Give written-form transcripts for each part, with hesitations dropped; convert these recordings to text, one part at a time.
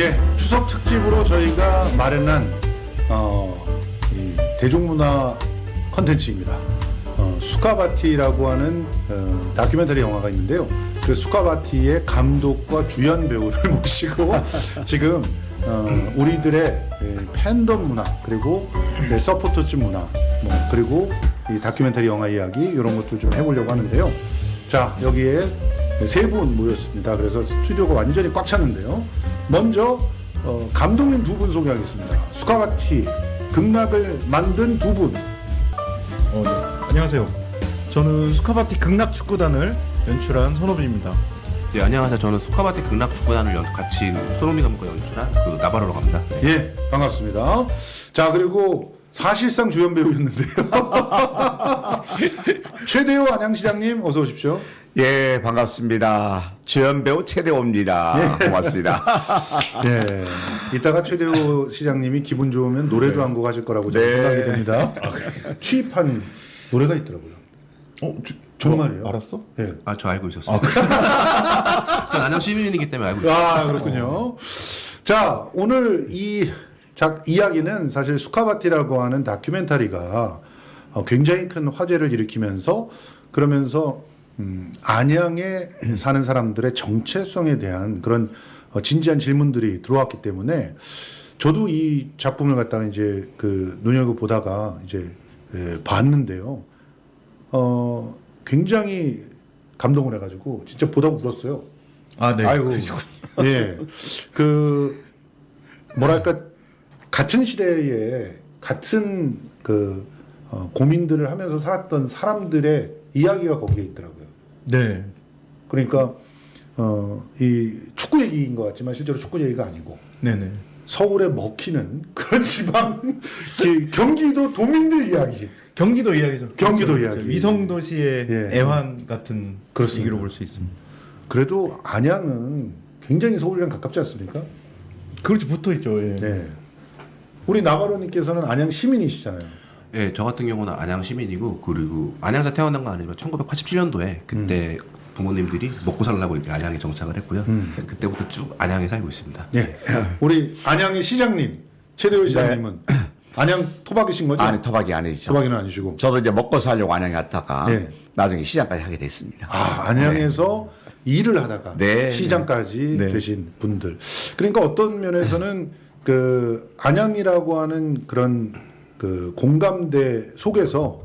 예, 추석 특집으로 저희가 마련한 이 대중문화 컨텐츠입니다. 수카바티라고 하는 다큐멘터리 영화가 있는데요. 그 수카바티의 감독과 주연 배우를 모시고 지금 우리들의 팬덤 문화 그리고 서포터즈 문화 그리고 이 다큐멘터리 영화 이야기 이런 것들 좀 해보려고 하는데요. 자, 여기에 세 분 모였습니다. 그래서 스튜디오가 완전히 꽉 찼는데요. 먼저 감독님 두 분 소개하겠습니다. 수카바티 극락을 만든 두 분. 네. 안녕하세요. 저는 수카바티 극락 축구단을 연출한 손호빈입니다. 네, 안녕하세요. 저는 수카바티 극락 축구단을 같이 손흥민 감독과 연출한 그 나바로라고 합니다. 네. 예, 반갑습니다. 자, 그리고 사실상 주연 배우였는데요. 최대호 안양시장님 어서 오십시오. 예, 반갑습니다. 주연 배우 최대호입니다. 고맙습니다. 네, 이따가 최대호 시장님이 기분 좋으면 노래도 한 곡 하실 거라고 저는 네. 생각이 됩니다. 취입한 노래가 있더라고요. 정말이요? 알았어? 네. 아, 저 알고 있었어요. 전 안양 시민이기 때문에 알고 있어요. 아, 그렇군요. 자, 오늘 이 이야기는 사실 수카바티라고 하는 다큐멘터리가 굉장히 큰 화제를 일으키면서 그러면서 안양에 사는 사람들의 정체성에 대한 그런 진지한 질문들이 들어왔기 때문에 저도 이 작품을 갖다가 이제 그 눈여겨 보다가 이제 봤는데요. 굉장히 감동을 해가지고 진짜 보다 울었어요. 아, 네. 아이고. 예. 그 뭐랄까 같은 시대에 같은 그 고민들을 하면서 살았던 사람들의 이야기가 거기에 있더라고요. 네. 그러니까 이 축구 얘기인 것 같지만 실제로 축구 얘기가 아니고 네네. 서울에 먹히는 그런 지방 경기도 도민들 이야기. 경기도 이야기죠. 경기도 그렇죠. 이야기. 위성도시의 예. 애환 같은 그렇습니다. 얘기로 볼 수 있습니다. 그래도 안양은 굉장히 서울이랑 가깝지 않습니까? 그렇지, 붙어 있죠. 예. 네. 우리 나바로님께서는 안양 시민이시잖아요. 예, 저 같은 경우는 안양 시민이고 그리고 안양에서 태어난 건 아니지만 1987년도에 그때 부모님들이 먹고 살라고 이제 안양에 정착을 했고요. 그때부터 쭉 안양에 살고 있습니다. 네. 우리 안양의 시장님, 최대호 시장님은 안양 토박이신 거죠? 아니, 토박이 아니죠. 토박이는 아니시고. 저도 이제 먹고 살려고 안양에 갔다가 네. 나중에 시장까지 하게 됐습니다. 아, 안양에서 일을 하다가 네. 시장까지 네. 되신 분들. 그러니까 어떤 면에서는 그 안양이라고 하는 그런 그 공감대 속에서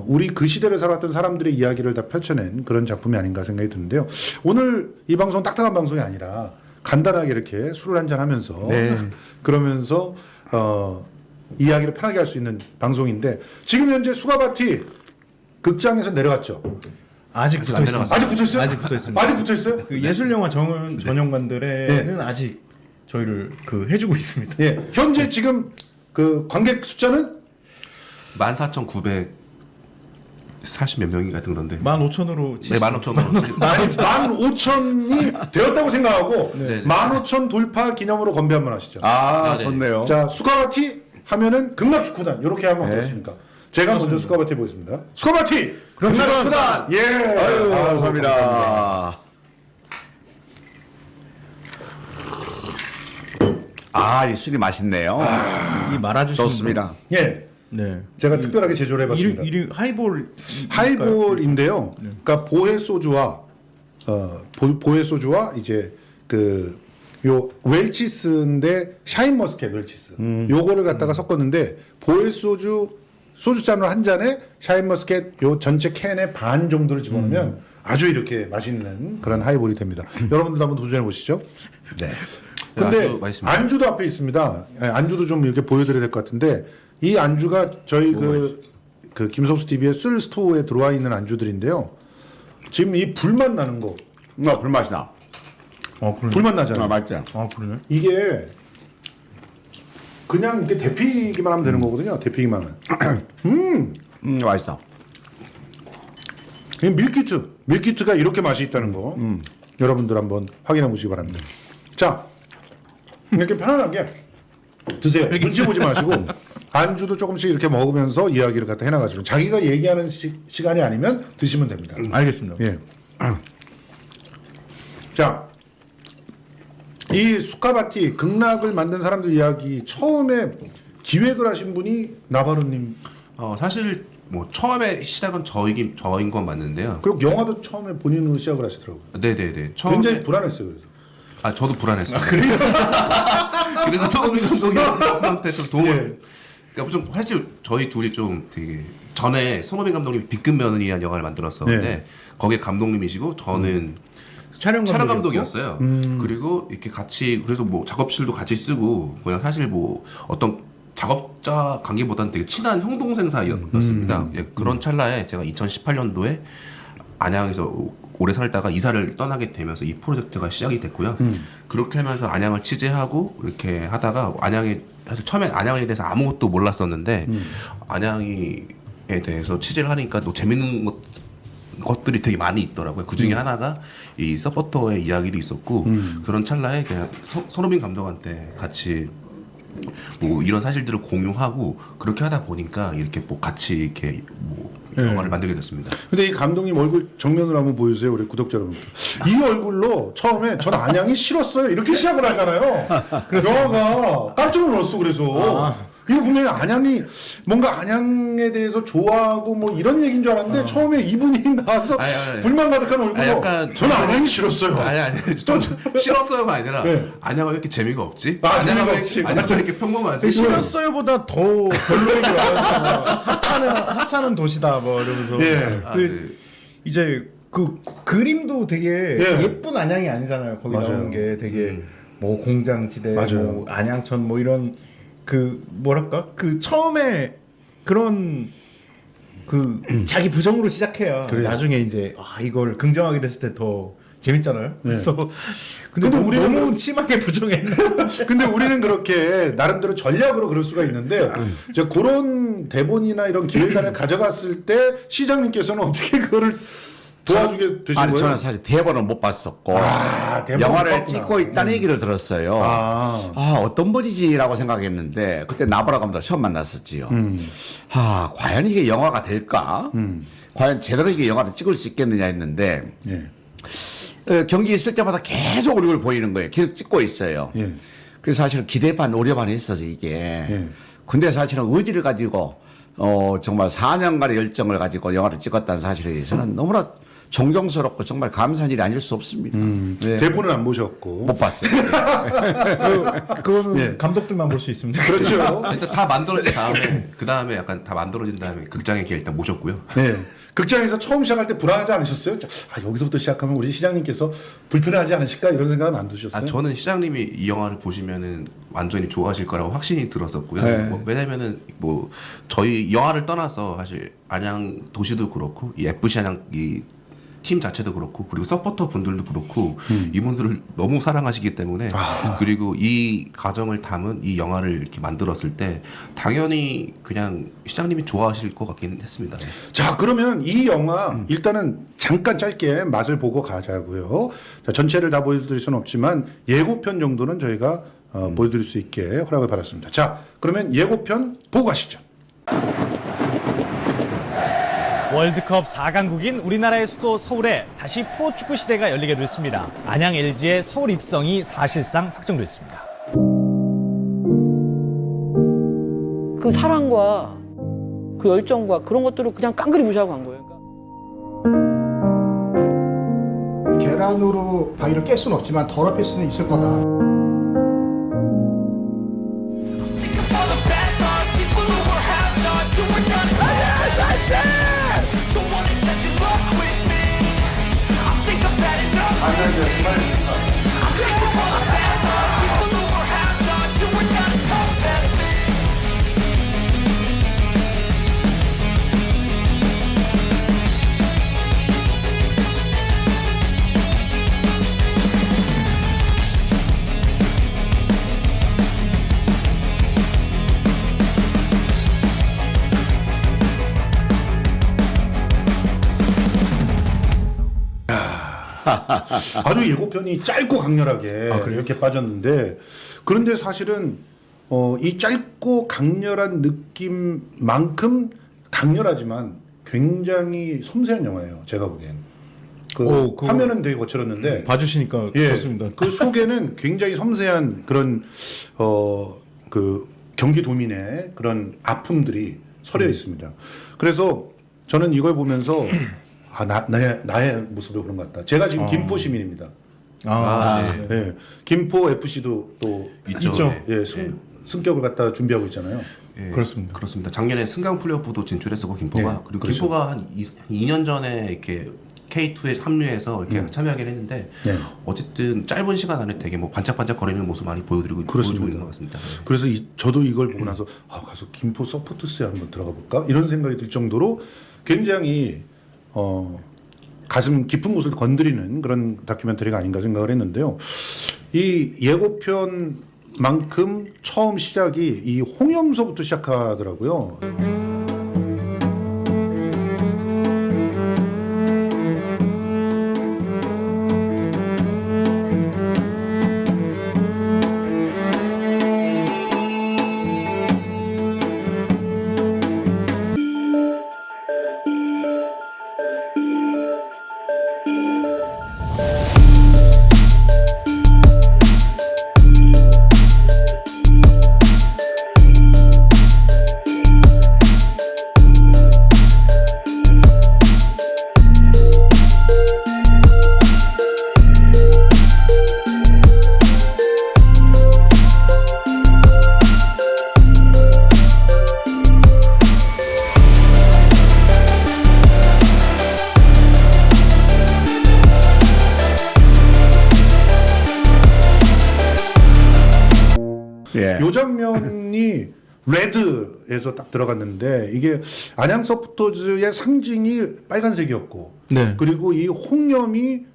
우리 그 시대를 살았던 사람들의 이야기를 다 펼쳐낸 그런 작품이 아닌가 생각이 드는데요. 오늘 이 방송 딱딱한 방송이 아니라 간단하게 이렇게 술을 한잔 하면서 네. 그러면서 이야기를 편하게 할 수 있는 방송인데 지금 현재 수가바티 극장에서 내려갔죠. 아직 아직 붙어 안 있습니다. 내려갔어요. 아직 붙어 있어요? 아직 붙어 있습니다. 아직 붙어 있어요? 그 예술영화 전용관들에는 아직 저희를 그 해주고 있습니다. 예. 현재 지금 그 관객 숫자는 14,940 몇 명인가 그런데. 15,000으로 네, 15,000으로. 15,000이 되었다고 생각하고 네. 15,000 돌파 기념으로 건배 한번 하시죠. 아, 네. 좋네요. 자, 수카바티 하면은 극락축구단 이렇게 하면 어떻습니까? 제가 먼저 수카바티 보겠습니다. 수카바티 극락축구단. 예. 아유, 감사합니다. 아, 이 술이 맛있네요. 이 말아주시는 좋습니다. 예. 네. 제가 특별하게 제조를 해봤습니다. 이름 하이볼. 하이볼인데요. 그러니까 보헤 소주와 보헤 소주와 이제 그 요 웰치스인데 샤인 머스켓 웰치스 요거를 갖다가 섞었는데 보헤 소주잔으로 한 잔에 샤인 머스켓 요 전체 캔의 반 정도를 집어넣으면 아주 이렇게 맛있는 그런 하이볼이 됩니다. 여러분들도 한번 도전해 보시죠. 네. 근데 아주 맛있습니다. 안주도 앞에 있습니다. 예, 안주도 좀 이렇게 보여드려야 될 것 같은데 이 안주가 저희 그 김성수 TV의 쓸 스토어에 들어와 있는 안주들인데요. 지금 이 불맛 나는 거, 불맛이 나. 그러네. 불맛 나잖아요. 맛있죠. 그러네. 이게 그냥 이렇게 데피기만 하면 되는 거거든요. 데피기만 하면. 맛있어. 이 밀키트가 이렇게 맛이 있다는 거 여러분들 한번 확인해 보시기 바랍니다. 자, 이렇게 편안하게 드세요. 눈치 보지 마시고 안주도 조금씩 이렇게 먹으면서 이야기를 갖다 해나가지고 자기가 얘기하는 시간이 아니면 드시면 됩니다. 알겠습니다. 예. 자, 이 수카바티 극락을 만든 사람들 이야기 처음에 기획을 하신 분이 나바로님. 사실 뭐 처음에 시작은 저인 건 맞는데요. 그리고 영화도 처음에 본인으로 시작을 하시더라고요. 네네네. 굉장히 불안했어요. 그래서. 저도 불안했어요. 그래서 서울이 감독님한테 좀 도움을. 그러니까 좀 사실 저희 둘이 좀 되게 전에 손흥민 감독님이 B급 며느리라는 영화를 만들었었는데 거기에 감독님이시고 저는 촬영 감독이었어요. 그리고 이렇게 같이 그래서 뭐 작업실도 같이 쓰고 그냥 사실 뭐 어떤 작업자 관계보다는 되게 친한 형 동생 사이였습니다. 예, 그런 찰나에 제가 2018년도에 안양에서 오래 살다가 이사를 떠나게 되면서 이 프로젝트가 시작이 됐고요. 그렇게 하면서 안양을 취재하고 이렇게 하다가 안양에 사실 처음엔 안양에 대해서 아무것도 몰랐었는데 안양에 대해서 취재를 하니까 또 재밌는 것들이 되게 많이 있더라고요. 그 중에 하나가 이 서포터의 이야기도 있었고 그런 찰나에 그냥 손흥민 감독한테 같이 뭐 이런 사실들을 공유하고 그렇게 하다 보니까 이렇게 뭐 같이 이렇게 뭐 영화를 만들게 됐습니다. 근데 이 감독님 얼굴 정면으로 한번 보여주세요, 우리 구독자 여러분. 이 얼굴로 처음에 전 안양이 싫었어요 이렇게 시작을 하잖아요. 영화가 깜짝 놀랐어. 그래서 이거 분명히 안양이 뭔가 안양에 대해서 좋아하고 뭐 이런 얘기인 줄 알았는데 처음에 이분이 나와서 아니. 불만 가득한 얼굴로 약간 저는 안양이 싫었어요. 아니 전 싫었어요가 아니라 네. 안양은 왜 이렇게 재미가 없지? 재미가 없지. 안양은 왜 이렇게 평범하지? 싫었어요보다 더 별로 얘기 많았잖아. 하찮은 도시다 뭐 이러면서. 예. 이제 그 그림도 되게 예쁜 안양이 아니잖아요. 거기 맞아요. 나오는 게 되게 뭐 공장지대, 맞아요. 뭐 안양천 뭐 이런 그 뭐랄까 그 처음에 그런 그 자기 부정으로 시작해야 그래요. 나중에 이제 이걸 긍정하게 됐을 때 더 재밌잖아요. 그래서 근데 근데 우리는 우리는 너무 심하게 부정했나? 근데 우리는 그렇게 나름대로 전략으로 그럴 수가 있는데 이제 그런 대본이나 이런 기획안을 가져갔을 때 시장님께서는 어떻게 그거를 도와주게 되신 아니 거예요? 저는 사실 대본을 못 봤었고 대본을 영화를 못 봤구나. 찍고 있다는 얘기를 들었어요. 어떤 분이지라고 생각했는데 그때 나보라 감독을 처음 만났었지요. 과연 이게 영화가 될까? 과연 제대로 이게 영화를 찍을 수 있겠느냐 했는데 경기 있을 때마다 계속 얼굴 보이는 거예요. 계속 찍고 있어요. 그래서 사실은 기대 반 우려 반이 있어서 이게. 근데 사실은 의지를 가지고 정말 4년간의 열정을 가지고 영화를 찍었다는 사실에 대해서는 너무나 존경스럽고 정말 감사한 일이 아닐 수 없습니다. 대본은 안 보셨고 못 봤어요. 그거는 감독들만 볼 수 있습니다. 그렇죠. 일단 다 만들어진 다음에 그 다음에 약간 다 만들어진 다음에 극장에 일단 모셨고요. 네. 극장에서 처음 시작할 때 불안하지 않으셨어요? 여기서부터 시작하면 우리 시장님께서 불편하지 않으실까 이런 생각은 안 드셨어요? 저는 시장님이 이 영화를 보시면은 완전히 좋아하실 거라고 확신이 들었었고요. 네. 왜냐면은 뭐 저희 영화를 떠나서 사실 안양 도시도 그렇고 이 FC 안양 이 팀 자체도 그렇고 그리고 서포터 분들도 그렇고 이분들을 너무 사랑하시기 때문에 그리고 이 가정을 담은 이 영화를 이렇게 만들었을 때 당연히 그냥 시장님이 좋아하실 것 같긴 했습니다. 네. 자, 그러면 이 영화 일단은 잠깐 짧게 맛을 보고 가자고요. 자, 전체를 다 보여드릴 수는 없지만 예고편 정도는 저희가 보여드릴 수 있게 허락을 받았습니다. 자, 그러면 예고편 보고 가시죠. 월드컵 4강국인 우리나라의 수도 서울에 다시 프로축구 시대가 열리게 됐습니다. 안양 LG의 서울 입성이 사실상 확정됐습니다. 그 사랑과 그 열정과 그런 것들을 그냥 깡그리 무시하고 간 거예요. 계란으로 바위를 깰 수는 없지만 더럽힐 수는 있을 거다. 아주 예고편이 짧고 강렬하게 이렇게 빠졌는데 그런데 사실은 이 짧고 강렬한 느낌만큼 강렬하지만 굉장히 섬세한 영화예요. 제가 보기엔. 화면은 되게 거칠었는데 봐주시니까 예, 좋습니다. 그 속에는 굉장히 섬세한 그런 그 경기 도민의 그런 아픔들이 서려 있습니다. 그래서 저는 이걸 보면서 나의 모습도 그런 것 같다. 제가 지금 김포 시민입니다. 네. 예, 김포 FC도 또 있죠. 예, 승격을 갖다 준비하고 있잖아요. 예, 그렇습니다. 그렇습니다. 작년에 승강 플레이오프도 진출했었고 김포가 네, 그리고 그렇죠. 김포가 한 2년 전에 이렇게 K2에 합류해서 이렇게 참여하긴 했는데 네. 어쨌든 짧은 시간 안에 되게 뭐 반짝반짝 거리는 모습 많이 보여주고 있는 것 같습니다. 그래서 저도 이걸 보고 나서 가서 김포 서포터스에 한번 들어가 볼까 이런 생각이 들 정도로 굉장히 가슴 깊은 곳을 건드리는 그런 다큐멘터리가 아닌가 생각을 했는데요. 이 예고편만큼 처음 시작이 이 홍염소부터 시작하더라고요. 예. 요 장면이 레드에서 딱 들어갔는데 이게 안양 서포터즈의 상징이 빨간색이었고 네. 그리고 이 홍염이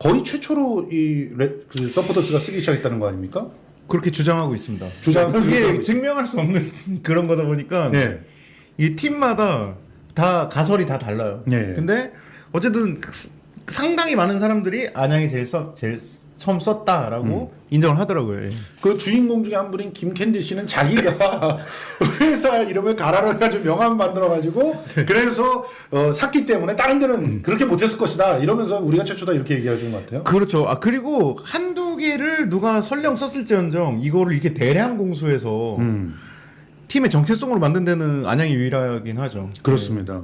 거의 최초로 그 서포터즈가 쓰기 시작했다는 거 아닙니까? 그렇게 주장하고 있습니다. 주장을 이게 그렇게 증명할 수 없는 그런 거다 보니까 네. 이 팀마다 다 가설이 다 달라요. 네. 근데 어쨌든 상당히 많은 사람들이 안양이 제일 처음 썼다라고 인정을 하더라고요. 예. 그 주인공 중에 한 분인 김캔디 씨는 자기가 회사 이름을 가라로 해가지고 명함 만들어가지고 그래서 샀기 때문에 다른 데는 그렇게 못했을 것이다 이러면서 우리가 최초다 이렇게 얘기하시는 것 같아요. 그렇죠. 그리고 한두 개를 누가 설령 썼을지언정 이거를 이렇게 대량 공수해서 팀의 정체성으로 만든 데는 안양이 유일하긴 하죠. 그렇습니다.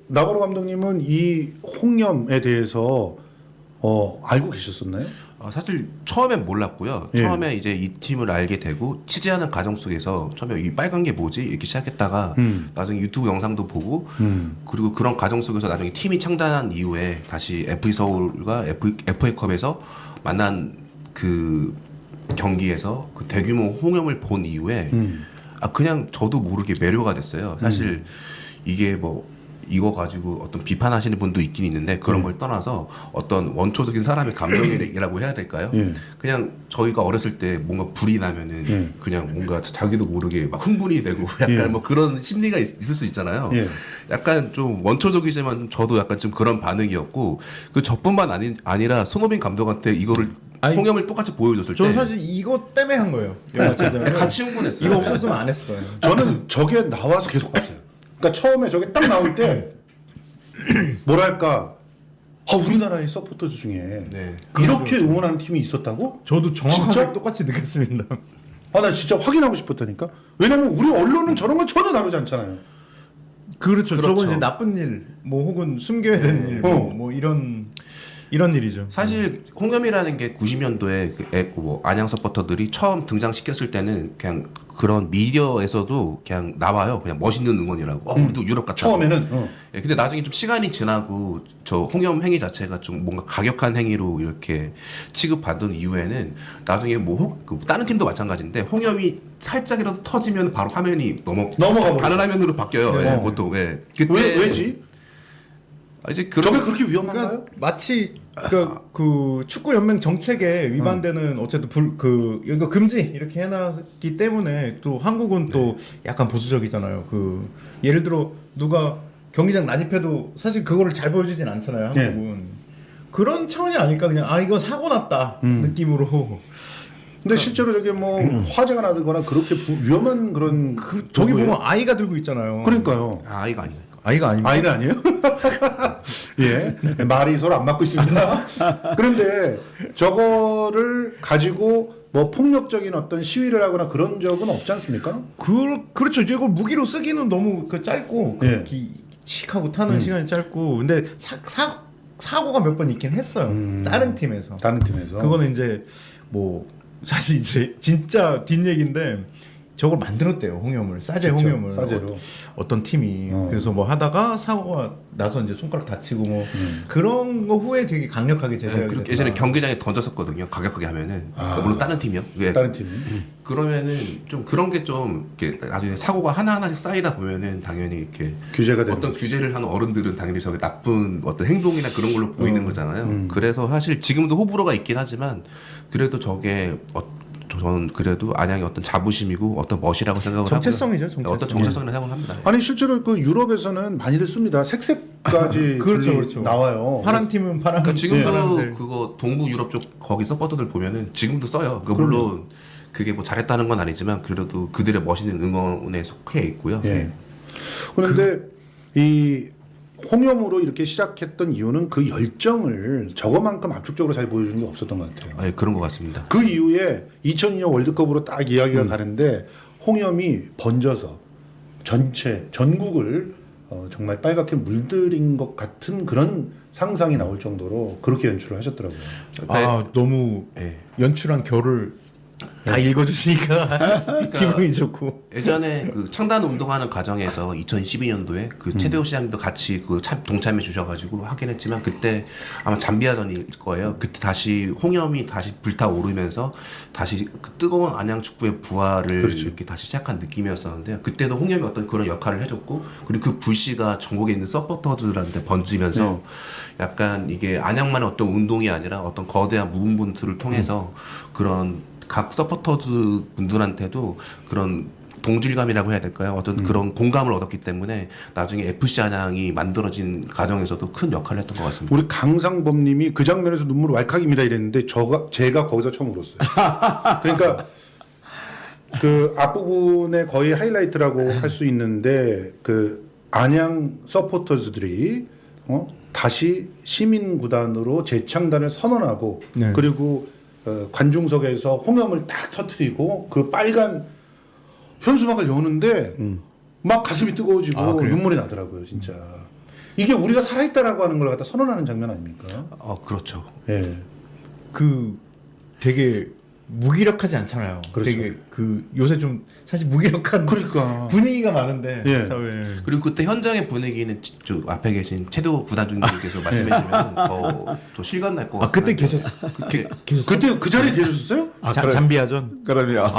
나바로 감독님은 이 홍염에 대해서 알고 계셨었나요? 사실 처음엔 몰랐고요. 예. 처음에 이제 이 팀을 알게 되고 취재하는 과정 속에서 처음에 이 빨간 게 뭐지 이렇게 시작했다가 나중에 유튜브 영상도 보고 그리고 그런 과정 속에서 나중에 팀이 창단한 이후에 다시 FE 서울과 FA컵에서 만난 그 경기에서 그 대규모 홍염을 본 이후에 그냥 저도 모르게 매료가 됐어요. 사실 이게 뭐 이거 가지고 어떤 비판하시는 분도 있긴 있는데 그런 걸 떠나서 어떤 원초적인 사람의 감정이라고 해야 될까요? 그냥 저희가 어렸을 때 뭔가 불이 나면은 그냥 뭔가 자기도 모르게 막 흥분이 되고 약간 뭐 그런 심리가 있을 수 있잖아요. 약간 좀 원초적이지만 저도 약간 좀 그런 반응이었고 그 저뿐만 아니라 손호빈 감독한테 이거를 홍염을 똑같이 보여줬을 때 저는 사실 이거 때문에 한 거예요. 영화 제작을. 같이 흥분했어요. 이거 없었으면 안 했을 거예요. 저는 저게 나와서 계속 봤어요. 그러니까 처음에 저게 딱 나올 때 뭐랄까 우리나라의 서포터즈 중에 네. 이렇게 응원하는 팀이 있었다고? 저도 정확하게 진짜? 똑같이 느꼈습니다. 나 진짜 확인하고 싶었다니까. 왜냐면 우리 언론은 저런 걸 전혀 다루지 않잖아요. 그렇죠. 그렇죠. 저건 이제 나쁜 일, 뭐 혹은 숨겨야 되는 일, 뭐 이런 일이죠. 사실 홍염이라는 게 90년도에 뭐 안양 서포터들이 처음 등장시켰을 때는 그냥 그런 미디어에서도 그냥 나와요. 그냥 멋있는 응원이라고. 우리도 유럽 같다. 처음에는 근데 나중에 좀 시간이 지나고 저 홍염 행위 자체가 좀 뭔가 가격한 행위로 이렇게 취급받은 이후에는 나중에 뭐 다른 팀도 마찬가지인데 홍염이 살짝이라도 터지면 바로 화면이 넘어가 다른 화면으로 바뀌어요. 네. 예, 보통. 예. 그때 왜지? 이제 저게 그렇게 위험한가요? 그러니까 마치 그 축구 연맹 정책에 위반되는 어쨌든 이거 금지 이렇게 해놨기 때문에 또 한국은 또 약간 보수적이잖아요. 그 예를 들어 누가 경기장 난입해도 사실 그거를 잘 보여주진 않잖아요. 한국은 그런 차원이 아닐까 그냥 이거 사고 났다 느낌으로. 근데 실제로 저게 뭐 화재가 나거나 그렇게 위험한 그런 저기 보면 아이가 들고 있잖아요. 그러니까요. 아이가 아니에요. 아이가 아닙니까? 아이는 아니에요? 예, 말이 서로 안 맞고 있습니다. 그런데 저거를 가지고 뭐 폭력적인 어떤 시위를 하거나 그런 적은 없지 않습니까? 그렇죠. 이제 이걸 무기로 쓰기는 너무 짧고 예. 칙하고 타는 시간이 짧고 근데 사고가 몇 번 있긴 했어요. 다른 팀에서. 다른 팀에서. 그거는 이제 뭐 사실 이제 진짜 뒷얘기인데 저걸 만들었대요. 홍염을 싸제 직접, 홍염을 싸제로. 어떤 팀이 그래서 뭐 하다가 사고가 나서 이제 손가락 다치고 뭐 그런 거 후에 되게 강력하게 제재하게 그리고 됐다. 예전에 경기장에 던졌었거든요. 가격하게 하면은 물론 다른 팀이요. 예. 다른 팀이. 그러면은 좀 그런 게 좀 이렇게 나중에 사고가 하나하나씩 쌓이다 보면은 당연히 이렇게 규제가 되는 어떤 규제를 하는 어른들은 당연히 저게 나쁜 어떤 행동이나 그런 걸로 보이는 거잖아요. 그래서 사실 지금도 호불호가 있긴 하지만 그래도 저게 저는 그래도 안양의 어떤 자부심이고 어떤 멋이라고 생각을 정체성이죠, 하고요. 정체성. 어떤 정체성이라고 생각을 합니다. 아니 실제로 그 유럽에서는 많이들 씁니다. 색색까지 그렇죠, 분리 그렇죠. 나와요. 파란 팀은 파란. 그러니까 지금도 파란색. 그거 동부 유럽 쪽 거기 서포터들 보면은 지금도 써요. 그 물론 그게 뭐 잘했다는 건 아니지만 그래도 그들의 멋있는 응원에 속해 있고요. 예. 그런데 이 홍염으로 이렇게 시작했던 이유는 그 열정을 저거만큼 압축적으로 잘 보여주는 게 없었던 것 같아요. 예, 그런 것 같습니다. 그 이후에 2002년 월드컵으로 딱 이야기가 가는데 홍염이 번져서 전국을 정말 빨갛게 물들인 것 같은 그런 상상이 나올 정도로 그렇게 연출을 하셨더라고요. 아 너무 예. 연출한 결을 다 읽어주시니까 기분이 좋고. 예전에 그 창단 운동하는 과정에서 2012년도에 그 최대호 시장님도 같이 그 동참해 주셔가지고 하긴 했지만 그때 아마 잠비아전일 거예요. 그때 다시 홍염이 다시 불타오르면서 다시 그 뜨거운 안양 축구의 부활을 그렇죠. 이렇게 다시 시작한 느낌이었었는데요. 그때도 홍염이 어떤 그런 역할을 해줬고 그리고 그 불씨가 전국에 있는 서포터즈들한테 번지면서 약간 이게 안양만의 어떤 운동이 아니라 어떤 거대한 무분분투를 통해서 그런 각 서포터즈 분들한테도 그런 동질감이라고 해야 될까요? 어떤 그런 공감을 얻었기 때문에 나중에 FC 안양이 만들어진 과정에서도 큰 역할을 했던 것 같습니다. 우리 강상범님이 그 장면에서 눈물 왈칵입니다 이랬는데 제가 거기서 처음 울었어요. 그러니까 그 앞부분에 거의 하이라이트라고 할 수 있는데 그 안양 서포터즈들이 다시 시민 구단으로 재창단을 선언하고 네. 그리고 관중석에서 홍염을 딱 터트리고 그 빨간 현수막을 여는데 막 가슴이 뜨거워지고 아, 그래요? 눈물이 나더라고요, 진짜. 이게 우리가 살아있다라고 하는 걸 갖다 선언하는 장면 아닙니까? 그렇죠. 예. 그 되게 무기력하지 않잖아요. 그렇죠. 되게 그 요새 좀 사실 무기력한 그러니까. 분위기가 많은데 예. 사회에. 그리고 그때 현장의 분위기는 저 앞에 계신 최대호 구단주님께서 말씀해주면 더 실감 날 것 같아요. 그때 계셨어요? 그때 그 자리에 계셨어요? 잠비아전. 그러면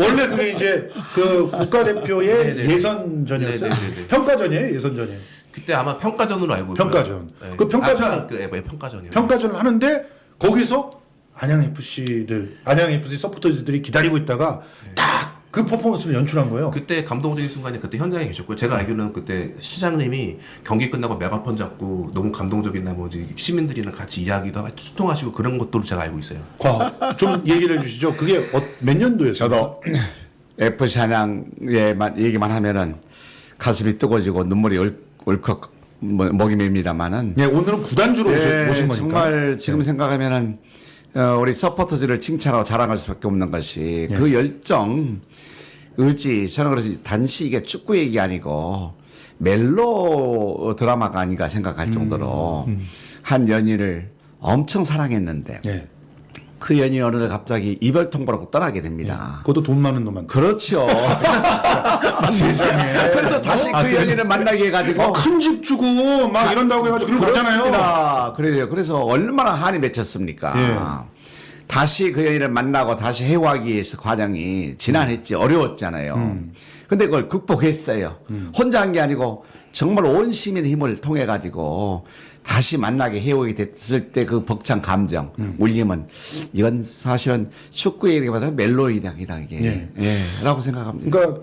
원래 그게 이제 그 국가대표의 네네. 예선전이었어요? 네네네네. 평가전이에요, 예선전이에요. 그때 아마 평가전으로 알고 있고요. 평가전. 네. 그 평가전- 평가전이요. 평가전을 하는데 거기서 안양 FC 서포터즈들이 기다리고 있다가 딱 그 퍼포먼스를 연출한 거예요. 그때 감동적인 순간이 그때 현장에 계셨고요. 제가 알기로는 그때 시장님이 경기 끝나고 메가폰 잡고 너무 감동적인 나머지 시민들이랑 같이 이야기도 하고 소통하시고 그런 것들을 제가 알고 있어요. 좀 얘기를 해주시죠. 그게 몇 년도였어요? 저도 FC 안양에만 얘기만 하면은 가슴이 뜨거워지고 눈물이 울컥 목이 맵니다만은 네, 오늘은 구단주로 모신 거니까. 정말 지금 생각하면은 우리 서포터즈를 칭찬하고 자랑할 수밖에 없는 것이 그 열정, 의지. 저는 그래서 단지 이게 축구 얘기 아니고 멜로 드라마가 아닌가 생각할 정도로 한 연인을 엄청 사랑했는데 예. 그 연인이 어느 날 갑자기 이별 통보를 하고 떠나게 됩니다. 그것도 돈 많은 놈한테. 그렇죠. 세상에. 그래서 다시 그 연인을 만나게 해가지고 큰 집 주고 막 이런다고 해가지고 그런 거 있잖아요. 그렇습니다. 그래요. 그래서 얼마나 한이 맺혔습니까? 다시 그 연인을 만나고 다시 해오하기 위해서 과정이 지난했지 어려웠잖아요. 근데 그걸 극복했어요. 혼자 한 게 아니고 정말 온 시민의 힘을 통해 가지고 다시 만나게 해오게 됐을 때 그 벅찬 감정, 울림은 이건 사실은 축구 얘기보다 멜로이다 이게. 예. 라고 생각합니다. 그러니까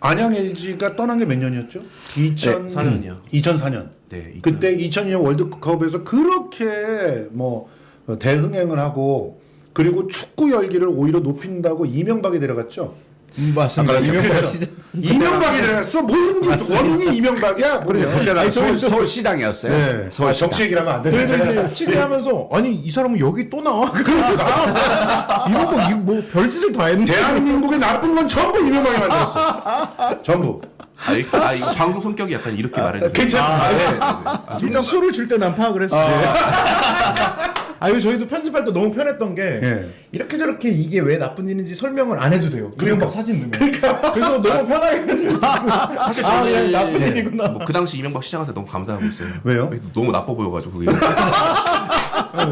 안양 LG가 떠난 게 몇 년이었죠? 4년이요. 2004년. 네, 그때 2002년 월드컵에서 그렇게 뭐 대흥행을 하고 그리고 축구 열기를 오히려 높인다고 이명박이 데려갔죠. 맞습니다. 이명박 시장. 이명박이 들어갔어. 모든 게 원흉이 이명박이야. 그래서 그때는 아니, 저희 서울시장이었어요. 네. 서울시장. 정치 얘기를 하면 안 그래서 되는데. 이제 취재하면서 아니 이 사람은 여기 또 나와. 그러니까 이명박 뭐 별짓을 다 했는데. 대한민국의 나쁜 건 전부 이명박이 만들었어. 전부. 이거 방송 성격이 약간 이렇게 말해도 괜찮습니다. 일단 술을 줄 때 난 파악을 했어요. 아유 저희도 편집할 때 너무 편했던 게 예. 이렇게 저렇게 이게 왜 나쁜 일인지 설명을 안 해도 돼요. 이명박 사진 넣으면. 그래서 너무 편하게 해가지고 사실 아, 저는 그냥 나쁜 일이구나. 뭐 그 당시 이명박 시장한테 너무 감사하고 있어요. 왜요? 너무 나빠 보여가지고 그게.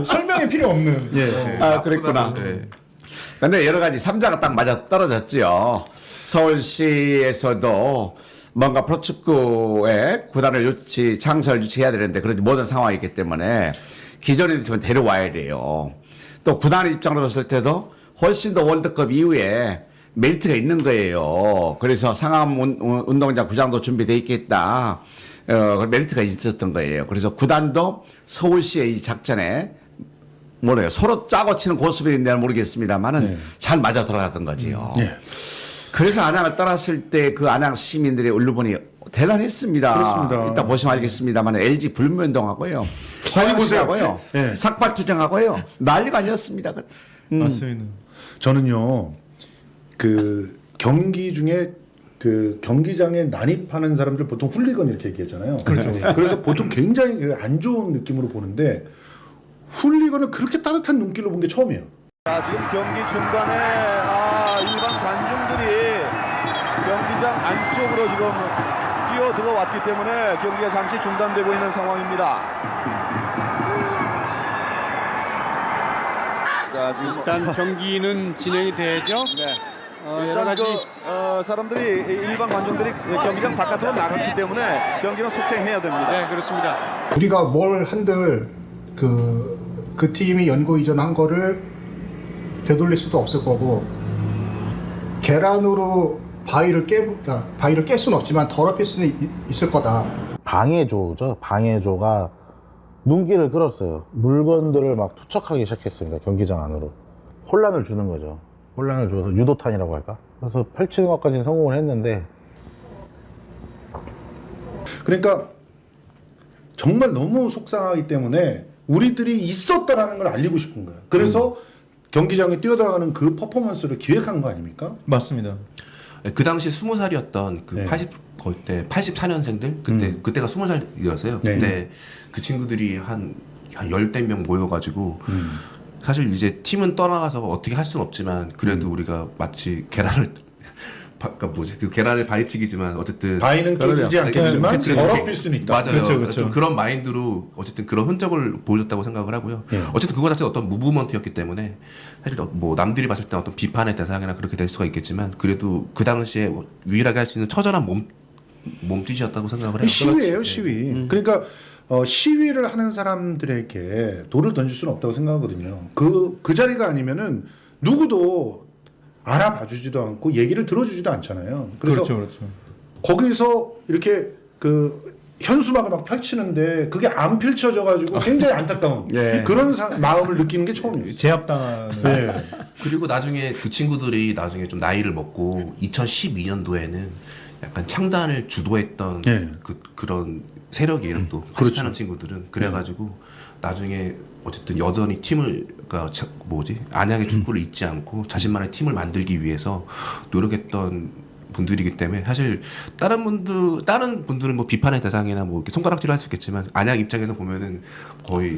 설명이 필요 없는. 예. 아, 그랬구나. 네. 근데 여러 가지 삼자가 딱 맞아 떨어졌지요. 서울시에서도 뭔가 프로축구에 구단을 창설 유치해야 되는데 그런 모든 상황이기 때문에 기존의 팀을 데려와야 돼요. 또 구단의 입장으로 봤을 때도 훨씬 더 월드컵 이후에 메리트가 있는 거예요. 그래서 상암 운동장 구장도 준비되어 있겠다. 메리트가 있었던 거예요. 그래서 구단도 서울시의 이 작전에 뭐래요? 서로 짜고 치는 고수비 있는지 모르겠습니다만은 네. 잘 맞아 들어갔던 거지요. 네. 그래서 안양을 떠났을 때 그 안양 시민들의 울분이 대단했습니다. 그렇습니다. 이따 보시면 알겠습니다만 LG 불매운동하고요. 아니, 보세요. 하고요. 예. 삭발투쟁하고요. 난리가 아니었습니다. 맞습니다. 저는요, 그 경기 중에 그 경기장에 난입하는 사람들 보통 훌리건 이렇게 얘기하잖아요. 그렇죠. 그래서 보통 굉장히 안 좋은 느낌으로 보는데 훌리건을 그렇게 따뜻한 눈길로 본 게 처음이에요. 자, 지금 경기 중간에 일반 관중들이 경기장 안쪽으로 지금 뛰어 들어왔기 때문에 경기가 잠시 중단되고 있는 상황입니다. 자, 지금 일단 경기는 진행이 되죠. 네. 여러 일단 가지 사람들이 일반 관중들이 경기장 바깥으로 나갔기 때문에 경기는 속행해야 됩니다. 네, 그렇습니다. 우리가 뭘 한들 그 팀이 연고 이전한 거를 되돌릴 수도 없을 거고 계란으로 바위를 깰 수는 없지만 더럽힐 수는 있을 거다. 방해조죠. 방해조가 눈길을 끌었어요. 물건들을 막 투척하기 시작했습니다. 경기장 안으로. 혼란을 주는 거죠. 혼란을 줘서 유도탄이라고 할까? 그래서 펼치는 것까지는 성공을 했는데 그러니까 정말 너무 속상하기 때문에 우리들이 있었다라는 걸 알리고 싶은 거예요. 그래서 경기장에 뛰어들어가는 그 퍼포먼스를 기획한 거 아닙니까? 맞습니다. 그 당시 20살이었던 그 네. 84년생들 그때가 20살이었어요. 네. 근데 그 친구들이 한 10대 명 모여가지고 사실 이제 팀은 떠나가서 어떻게 할 수는 없지만 그래도 우리가 마치 계란을 그 계란을 바위치기지만 어쨌든 바위는 깨지지 않겠지만 그치, 더럽힐 수는 있다. 맞아요. 그렇죠, 그렇죠. 좀 그런 마인드로 어쨌든 그런 흔적을 보여줬다고 생각을 하고요. 예. 어쨌든 그거 자체가 어떤 무브먼트였기 때문에 사실 뭐 남들이 봤을 때 어떤 비판의 대상이나 그렇게 될 수가 있겠지만 그래도 그 당시에 유일하게 할 수 있는 처절한 몸짓이었다고 생각을 해요. 시위예요, 시위. 그러니까 시위를 하는 사람들에게 돌을 던질 수는 없다고 생각하거든요. 그 자리가 아니면은 누구도 알아봐주지도 않고 얘기를 들어주지도 않잖아요. 그래서 그렇죠. 거기서 이렇게 그 현수막을 막 펼치는데 그게 안 펼쳐져가지고 굉장히 안타까운 예. 그런 마음을 느끼는 게 처음이었어요. 제압당하는. 네. 그리고 나중에 그 친구들이 나중에 좀 나이를 먹고 2012년도에는 약간 창단을 주도했던 예. 그런 세력이에요. 또 그렇죠. 80하는 친구들은 그래가지고 나중에 어쨌든 여전히 팀을 안양의 축구를 잊지 않고 자신만의 팀을 만들기 위해서 노력했던 분들이기 때문에 사실 다른 분들은 뭐 비판의 대상이나 뭐 이렇게 손가락질을 할 수 있겠지만 안양 입장에서 보면은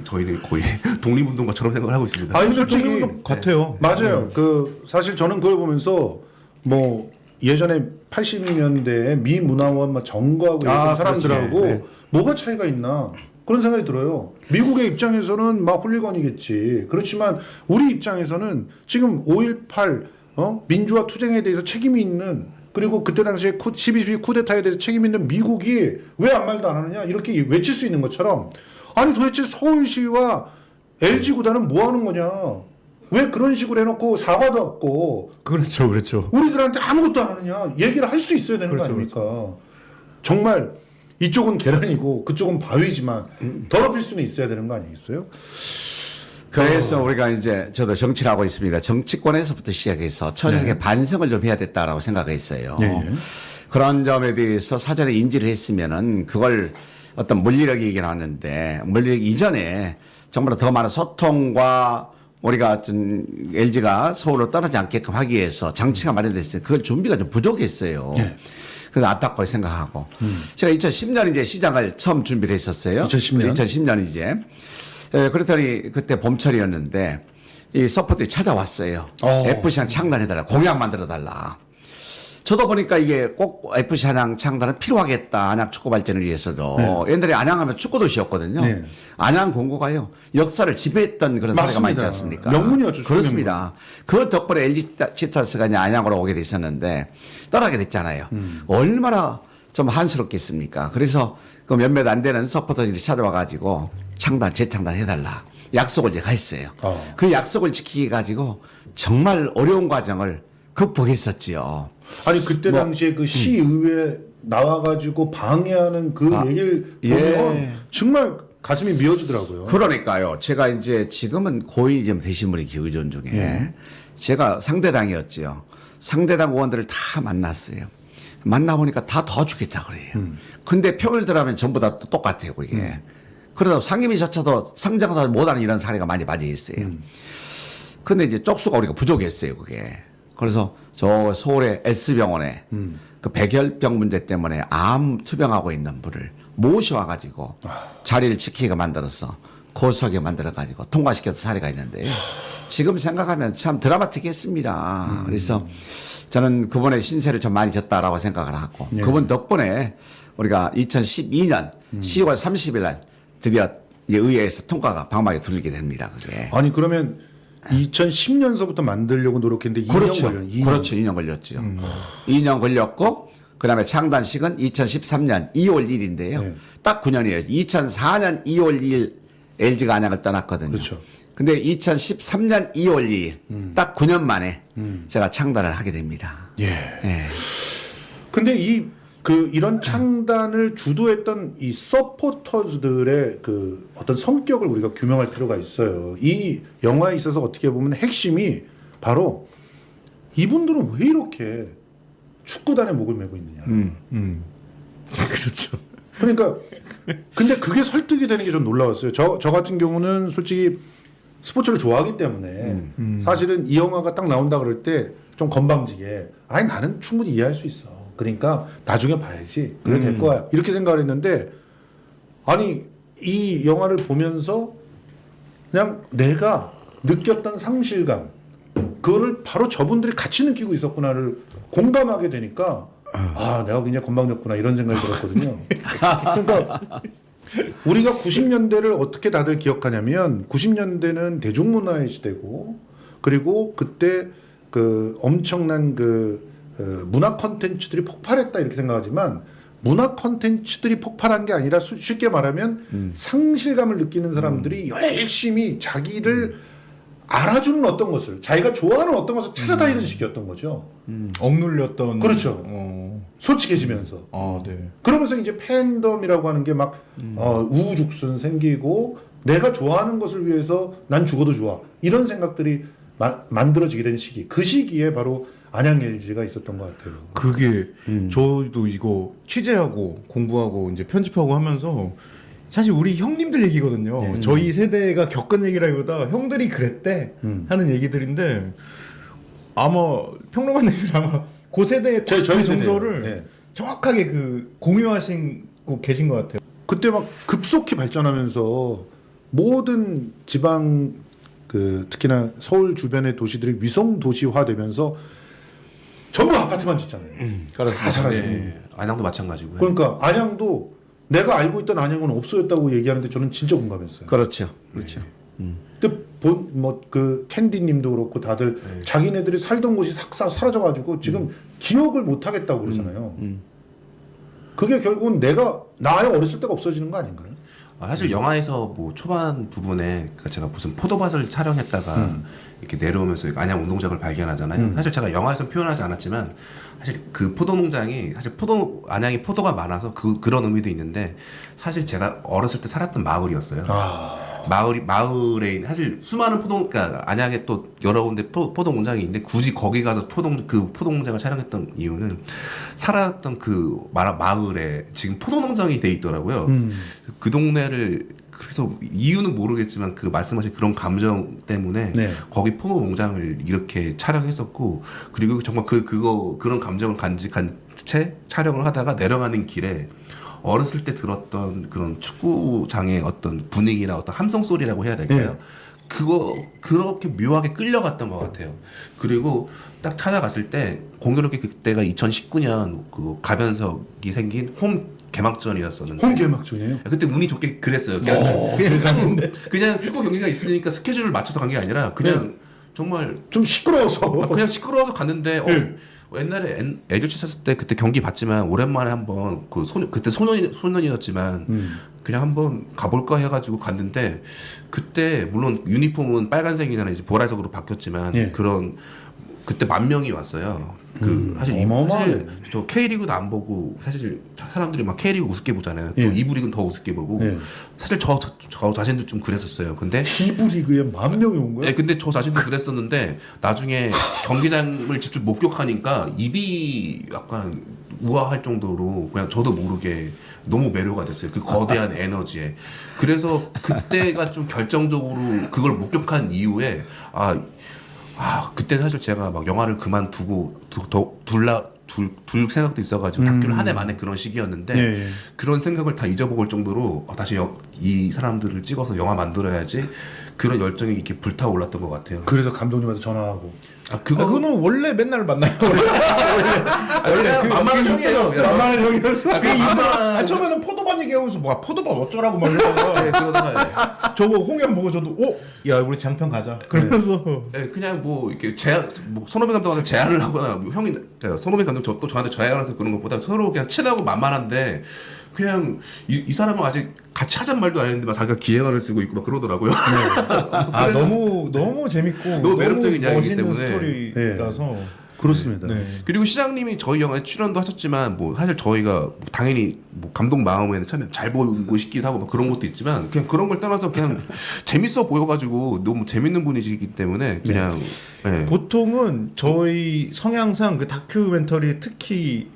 저희는 거의 독립운동가처럼 생각을 하고 있습니다. 아니 솔직히 같아요. 맞아요. 그 사실 저는 그걸 보면서 뭐 예전에 80년대에 미 문화원 막 전거하고 이런 사람들하고 그렇지. 네. 뭐가 차이가 있나 그런 생각이 들어요. 미국의 입장에서는 막 훌리건이겠지. 그렇지만 우리 입장에서는 지금 5.18 민주화 투쟁에 대해서 책임이 있는 그리고 그때 당시에 12.12 쿠데타에 대해서 책임 있는 미국이 왜 아무 말도 안 하느냐 이렇게 외칠 수 있는 것처럼 아니 도대체 서울시와 LG 구단은 뭐 하는 거냐. 왜 그런 식으로 해놓고 사과도 없고 그렇죠. 우리들한테 아무것도 안 하느냐 얘기를 할 수 있어야 되는 거 아닙니까? 정말 이쪽은 계란이고 그쪽은 바위지만 더럽힐 수는 있어야 되는 거 아니겠어요? 그래서 우리가 이제 저도 정치를 하고 있습니다. 정치권에서부터 시작해서 처절하게 반성을 좀 해야 됐다라고 생각했어요. 그런 점에 대해서 사전에 인지를 했으면은 그걸 어떤 물리력이긴 하는데 물리력 이전에 정말 더 많은 소통과 우리가 좀 LG가 서울로 떠나지 않게끔 하기 위해서 장치가 마련됐어요. 그걸 준비가 좀 부족했어요. 그래서 안타깝게 생각하고 제가 2010년 이제 시장을 처음 준비를 했었어요. 2010년 이제 그랬더니 그때 봄철이었는데 이 서포트들이 찾아왔어요. FC 창단해달라, 공약 만들어달라. 저도 보니까 이게 꼭 FC 안양 창단은 필요하겠다. 안양 축구 발전을 위해서도. 옛날에 안양하면 축구 도시였거든요. 안양 공고가요 역사를 지배했던 그런 사례가 많지 않습니까? 명문이었죠. 그렇습니다. 그 덕분에 LG 치타스가 이제 안양으로 오게 됐었는데 떠나게 됐잖아요. 얼마나 좀 한스럽겠습니까? 그래서 그 몇몇 안 되는 서포터들이 찾아와 가지고 재창단 해달라. 약속을 제가 했어요. 그 약속을 지키기 가지고 정말 어려운 과정을 극복했었지요. 아니 그때 당시에 그 시의회 나와가지고 방해하는 그 얘기를 보면 정말 가슴이 미어지더라고요. 그러니까요. 제가 이제 지금은 고위 좀 되신 분이 의전 중에 제가 상대당이었죠. 상대당 의원들을 다 만났어요. 만나보니까 다 도와주겠다 그래요. 근데 표결들 하면 전부 다 똑같아요, 그게. 그러다 상임위조차도 상정도 못하는 이런 사례가 많이 발생했어요. 근데 이제 쪽수가 우리가 부족했어요, 그게. 그래서 저 서울의 S병원에 그 백혈병 문제 때문에 암 투병하고 있는 분을 모셔와가지고 자리를 지키게 만들어서 고소하게 만들어가지고 통과시켜서 사례가 있는데요. 지금 생각하면 참 드라마틱했습니다. 그래서 저는 그분의 신세를 좀 많이 졌다라고 생각을 하고 그분 덕분에 우리가 2012년 10월 30일 날 드디어 의회에서 통과가 방망이 돌리게 됩니다. 그게. 아니 그러면 2010년서부터 만들려고 노력했는데 2년 그렇죠. 2년 걸렸죠. 2년 걸렸고 그다음에 창단식은 2013년 2월 1일인데요. 딱 9년이에요. 2004년 2월 2일 LG가 안양을 떠났거든요. 그렇죠. 근데 2013년 2월 2일 딱 9년 만에 제가 창단을 하게 됩니다. 근데 이런 창단을 주도했던 이 서포터즈들의 그 어떤 성격을 우리가 규명할 필요가 있어요. 이 영화에 있어서 어떻게 보면 핵심이 바로 이분들은 왜 이렇게 축구단에 목을 메고 있느냐. 그렇죠. 그러니까 근데 그게 설득이 되는 게 좀 놀라웠어요. 저 같은 경우는 솔직히 스포츠를 좋아하기 때문에 사실은 이 영화가 딱 나온다 그럴 때 좀 건방지게 아니 나는 충분히 이해할 수 있어. 그러니까 나중에 봐야지. 그래 될 거야. 이렇게 생각을 했는데 아니 이 영화를 보면서 그냥 내가 느꼈던 상실감 그거를 바로 저분들이 같이 느끼고 있었구나를 공감하게 되니까 아 내가 굉장히 건방졌구나 이런 생각이 들었거든요. 그러니까 우리가 90년대를 어떻게 다들 기억하냐면 90년대는 대중문화의 시대고 그리고 그때 그 엄청난 문화 콘텐츠들이 폭발했다 이렇게 생각하지만 문화 콘텐츠들이 폭발한 게 아니라 쉽게 말하면 상실감을 느끼는 사람들이 열심히 자기를 알아주는 어떤 것을 자기가 좋아하는 어떤 것을 찾아다니는 시기였던 거죠. 억눌렸던. 그렇죠. 솔직해지면서. 네. 그러면서 이제 팬덤이라고 하는 게 막 우후죽순 생기고 내가 좋아하는 것을 위해서 난 죽어도 좋아 이런 생각들이 만들어지게 된 시기. 그 시기에 바로 안양 LG가 있었던 것 같아요. 그게 저도 이거 취재하고 공부하고 이제 편집하고 하면서 사실 우리 형님들 얘기거든요. 저희 세대가 겪은 얘기라기보다 형들이 그랬대 하는 얘기들인데 아마 평론가님들 아마 그 세대의 저희 정서를 정확하게 그 공유하시고 계신 것 같아요. 그때 막 급속히 발전하면서 모든 지방 특히나 서울 주변의 도시들이 위성 도시화되면서 전부 아파트만 짓잖아요. 그렇습니다. 네. 안양도 마찬가지고요. 그러니까 안양도 내가 알고 있던 안양은 없어졌다고 얘기하는데 저는 진짜 공감했어요. 그렇죠. 근데 그 캔디님도 그렇고 다들 자기네들이 살던 곳이 싹 사라져가지고 지금 기억을 못 하겠다고 그러잖아요. 그게 결국은 나의 어렸을 때가 없어지는 거 아닌가요? 사실 영화에서 뭐 초반 부분에 제가 무슨 포도밭을 촬영했다가 이렇게 내려오면서 안양 운동장을 발견하잖아요. 사실 제가 영화에서 표현하지 않았지만 사실 그 포도 농장이 사실 안양이 포도가 많아서 그런 의미도 있는데 사실 제가 어렸을 때 살았던 마을이었어요. 마을에 사실 수많은 그러니까 안양에 또 여러 군데 포도 공장이 있는데 굳이 거기 가서 포도 공장을 촬영했던 이유는 살았던 그 마을에 지금 포도 농장이 돼 있더라고요. 그 동네를 그래서 이유는 모르겠지만 그 말씀하신 그런 감정 때문에 네. 거기 포도 농장을 이렇게 촬영했었고 그리고 정말 그런 감정을 간 채 촬영을 하다가 내려가는 길에 어렸을 때 들었던 그런 축구장의 어떤 분위기나 어떤 함성 소리라고 해야 될까요? 그렇게 묘하게 끌려갔던 것 같아요. 그리고 딱 찾아갔을 때 공교롭게 그때가 2019년 그 가변석이 생긴 홈 개막전이었었는데 홈 개막전이에요? 그때 운이 좋게 그랬어요. 그냥 축구 경기가 있으니까 스케줄을 맞춰서 간 게 아니라 그냥 정말 좀 시끄러워서 그냥 시끄러워서 갔는데 네. 옛날에 LG 쳤을 때 그때 경기 봤지만 오랜만에 한번 그때 소년이었지만 그냥 한번 가볼까 해가지고 갔는데 그때 물론 유니폼은 빨간색이잖아요. 이제 보라색으로 바뀌었지만 예. 그때 10,000명이 왔어요. 사실 어마어마하네. 저 K리그도 안 보고 사실 사람들이 막 K리그 우습게 보잖아요. 또 예. 2부 리그는 더 우습게 보고 예. 사실 저 자신도 좀 그랬었어요. 근데 2부 리그에 10,000명이 온 거야? 네, 근데 저 자신도 그랬었는데 나중에 경기장을 직접 목격하니까 입이 약간 우아할 정도로 그냥 저도 모르게 너무 매료가 됐어요. 그 거대한 에너지에. 그래서 그때가 좀 결정적으로 그걸 목격한 이후에 그때는 사실 제가 막 영화를 그만두고 둘 생각도 있어가지고 다큐를 한 해 만에 그런 시기였는데 예. 그런 생각을 다 잊어먹을 정도로 다시 이 사람들을 찍어서 영화 만들어야지 그런 열정이 이렇게 불타올랐던 것 같아요. 그래서 감독님한테 전화하고 그거는 원래 맨날 만나요. 원래 만만한 형이에요. 만만한 형이었어? 처음에는 포도밭 얘기하면서 포도밭 어쩌라고 막 이러다가 네, 그러다가 저거 홍영 보고 저도 야 우리 장편 가자 그러면서 네, 그냥 뭐 이렇게 손흥민 감독한테 제안을 하거나 형이 손흥민 감독 또 저한테 제안해서 그런 것보다 서로 그냥 친하고 만만한데 그냥 이 사람은 아직 같이 하자는 말도 안 했는데 막 자기가 기획안을 쓰고 있고 막 그러더라고요. 너무 재밌고 너무 매력적인 이야기이기 멋있는 때문에. 스토리라서 그렇습니다. 네. 그리고 시장님이 저희 영화에 출연도 하셨지만 뭐 사실 저희가 당연히 뭐 감독 마음에는 참 잘 보이고 싶기도 하고 막 그런 것도 있지만 그냥 그런 걸 떠나서 그냥 재밌어 보여가지고 너무 재밌는 분이시기 때문에 그냥 네. 보통은 저희 성향상 그 다큐멘터리 특히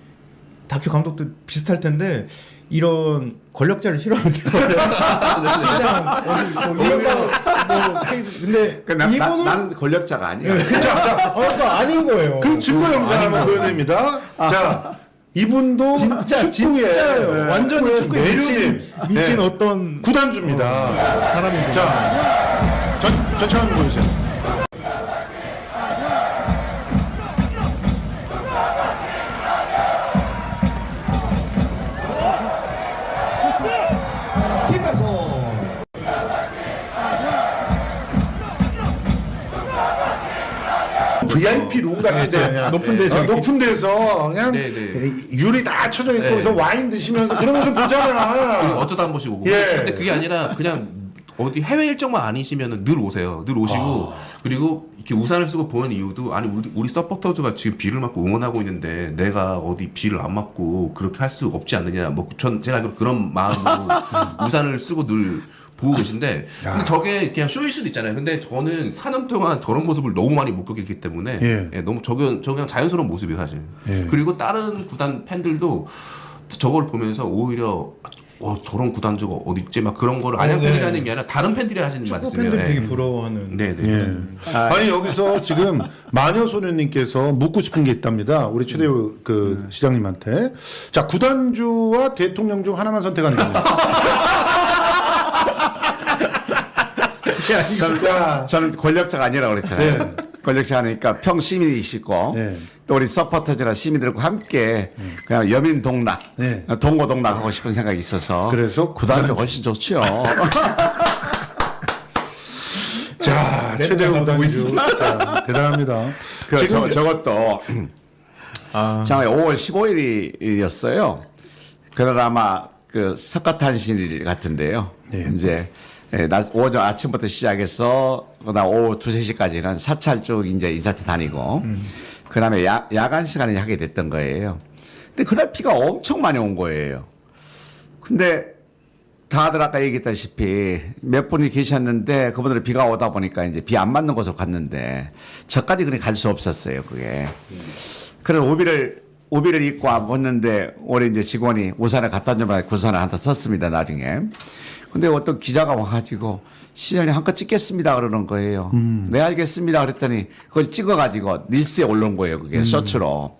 다큐 감독도 비슷할 텐데 이런 권력자를 싫어하는 시장 근데 이분은 나는 권력자가 아니야. 그러니까 아닌 거예요. 그 증거 영상 한번 보여드립니다. 자, 이분도 진짜예요. 완전히 축구에 미친 어떤 구단주입니다. 사람입니다. 자, 전체 한번 보여주세요. VIP 룸 같은데 높은 데서 그냥 유리 다 쳐져 있고 그래서 와인 드시면서 그러면서 보잖아. 어쩌다 한 번씩 오고. 예. 근데 그게 아니라 그냥 어디 해외 일정만 아니시면은 늘 오세요. 늘 오시고 그리고 이렇게 우산을 쓰고 보는 이유도 아니 우리 서포터즈가 지금 비를 맞고 응원하고 있는데 내가 어디 비를 안 맞고 그렇게 할 수 없지 않느냐. 뭐 제가 알기로 그런 마음으로 우산을 쓰고 늘 보고 계신데 근데 저게 그냥 쇼일 수도 있잖아요. 근데 저는 4년 동안 저런 모습을 너무 많이 목격했기 때문에 너무 저 그냥 자연스러운 모습이에요 사실. 그리고 다른 구단 팬들도 저걸 보면서 오히려 저런 구단주가 어디 있지? 막 그런 거를 안양팬이라는 게 아니라 다른 팬들이 하시는 말씀이에요. 축구 팬들 되게 부러워하는. 네네. 아니 여기서 지금 마녀소년님께서 묻고 싶은 게 있답니다. 우리 최대우 그 시장님한테. 자, 구단주와 대통령 중 하나만 선택하는 겁니다. 저는 권력자가 아니라고 그랬잖아요. 권력자 하니까 평시민이시고 또 우리 서포터즈나 시민들과 함께 그냥 여민동락, 동고동락하고 싶은 생각이 있어서 그래서 구단주 훨씬 좋죠. 자, 최대우 구단주. 자, 대단합니다. 지금 저것도 작년 5월 15일이었어요. 그날 아마 그 석가탄신일 같은데요. 이제 오전 아침부터 시작해서 그다음 오후 2-3시까지는 사찰 쭉 이제 인사태 다니고 그다음에 야간 시간에 하게 됐던 거예요. 근데 그날 비가 엄청 많이 온 거예요. 근데 다들 아까 얘기했다시피 몇 분이 계셨는데 그분들이 비가 오다 보니까 이제 비 안 맞는 곳으로 갔는데 저까지 그렇게 갈 수 없었어요, 그게. 그래서 우비를 입고 안 벗는데 우리 이제 직원이 우산을 갖다 주면 구산을 한타 썼습니다, 나중에. 근데 어떤 기자가 와가지고 시장님 한껏 찍겠습니다 그러는 거예요. 네, 알겠습니다 그랬더니 그걸 찍어가지고 릴스에 올라온 거예요, 그게 셔츠로.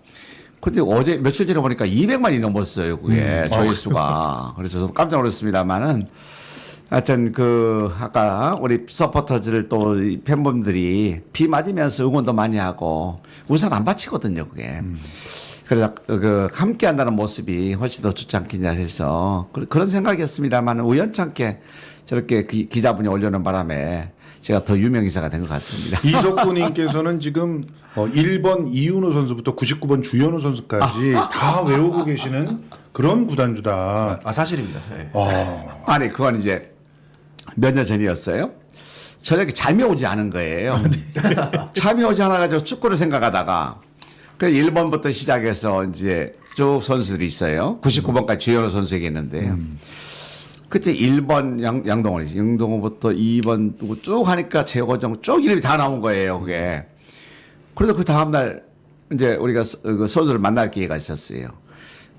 근데 어제 며칠 전에 보니까 200만이 넘었어요, 그게 조회수가. 그래서 저도 깜짝 놀랐습니다만은 하여튼 아까 우리 서포터들 또 팬분들이 비 맞으면서 응원도 많이 하고 우산 안 받치거든요, 그게. 그래서 함께 한다는 모습이 훨씬 더 좋지 않겠냐 해서 그런 생각이었습니다만 우연찮게 저렇게 기자분이 올려놓은 바람에 제가 더 유명인사가 된 것 같습니다. 이석구님께서는 지금 1번 이윤호 선수부터 99번 주현우 선수까지 다 외우고 계시는 그런 구단주다. 사실입니다. 네. 아니 그건 이제 몇 년 전이었어요. 저녁에 잠이 오지 않은 거예요. 잠이 오지 않아가지고 축구를 생각하다가 그 1번부터 시작해서 이제 쭉 선수들이 있어요. 99번까지 주현우 선수에게 있는데요. 그때 1번 양동호부터 2번 쭉 하니까 최고정 쭉 이름이 다 나온 거예요, 그게. 그래서 그 다음날 이제 우리가 그 선수를 만날 기회가 있었어요.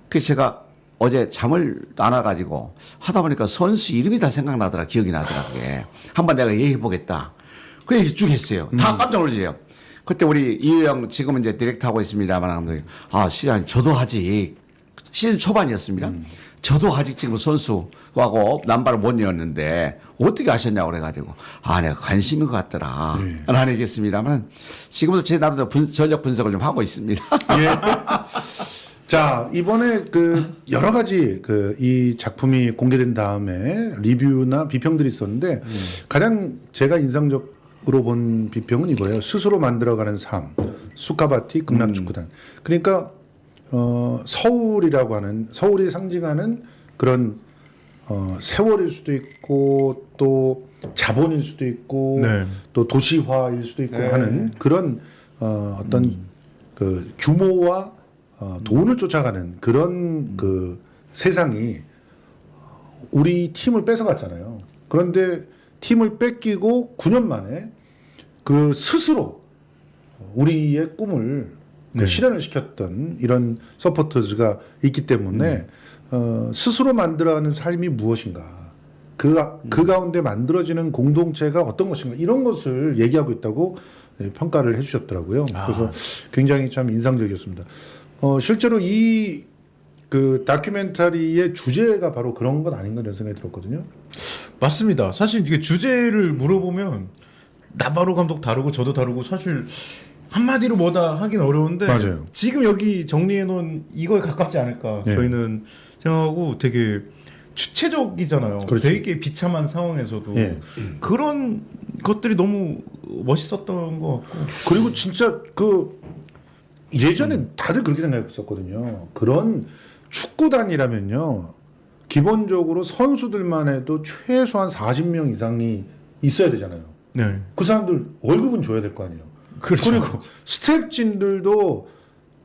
그래서 제가 어제 잠을 안 와가지고 하다 보니까 선수 이름이 다 생각나더라, 기억이 나더라, 그게. 한번 내가 얘기해보겠다. 그 얘기 쭉 했어요. 다 깜짝 놀라요. 그때 우리 이유영 지금은 이제 디렉터 하고 있습니다만 감독이 시장님 저도 아직 시즌 초반이었습니다. 저도 아직 지금 선수하고 남발을 못 이었는데 어떻게 하셨냐고 그래가지고 내가 관심인 것 같더라. 라는 얘기했습니다만 지금도 제 나름대로 전력 분석을 좀 하고 있습니다. 예. 자, 이번에 여러 가지 이 작품이 공개된 다음에 리뷰나 비평들이 있었는데 가장 제가 인상적으로 본 비평은 이거예요. 스스로 만들어가는 삶, 수카바티 극락축구단. 그러니까 서울이 상징하는 그런 세월일 수도 있고 또 자본일 수도 있고 네. 또 도시화일 수도 있고 하는 그런 어떤 규모와 돈을 쫓아가는 그런 세상이 우리 팀을 뺏어갔잖아요. 그런데 팀을 뺏기고 9년 만에 스스로 우리의 꿈을 실현을 시켰던 이런 서포터즈가 있기 때문에 스스로 만들어가는 삶이 무엇인가, 그 가운데 만들어지는 공동체가 어떤 것인가, 이런 것을 얘기하고 있다고 평가를 해주셨더라고요. 그래서 굉장히 참 인상적이었습니다. 실제로 이 다큐멘터리의 주제가 바로 그런 것 아닌가 이런 생각이 들었거든요. 맞습니다. 사실 이게 주제를 물어보면 나바로 감독 다르고 저도 다르고 사실 한마디로 뭐다 하긴 어려운데 맞아요. 지금 여기 정리해놓은 이거에 가깝지 않을까 저희는 생각하고 되게 주체적이잖아요. 그렇죠. 되게 비참한 상황에서도 그런 것들이 너무 멋있었던 것 같고 그리고 진짜 예전에 다들 그렇게 생각했었거든요. 그런 축구단이라면요, 기본적으로 선수들만 해도 최소한 40명 이상이 있어야 되잖아요. 네. 그 사람들 월급은 줘야 될 거 아니에요. 그렇죠. 그리고 스텝진들도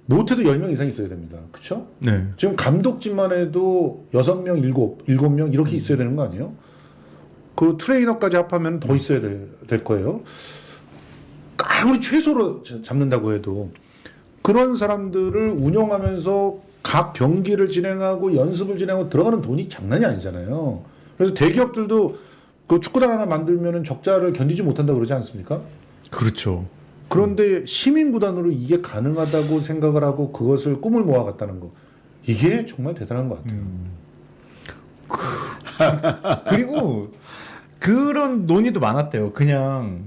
못해도 10명 이상 있어야 됩니다. 그렇죠? 네. 지금 감독진만 해도 6명, 7명 이렇게 있어야 되는 거 아니에요? 그 트레이너까지 합하면 더 있어야 될 거예요. 아무리 최소로 잡는다고 해도 그런 사람들을 운영하면서 각 경기를 진행하고 연습을 진행하고 들어가는 돈이 장난이 아니잖아요. 그래서 대기업들도 축구단 하나 만들면 적자를 견디지 못한다고 그러지 않습니까? 그렇죠. 그런데 시민구단으로 이게 가능하다고 생각을 하고 그것을 꿈을 모아갔다는 거, 이게 정말 대단한 것 같아요. 그리고 그런 논의도 많았대요. 그냥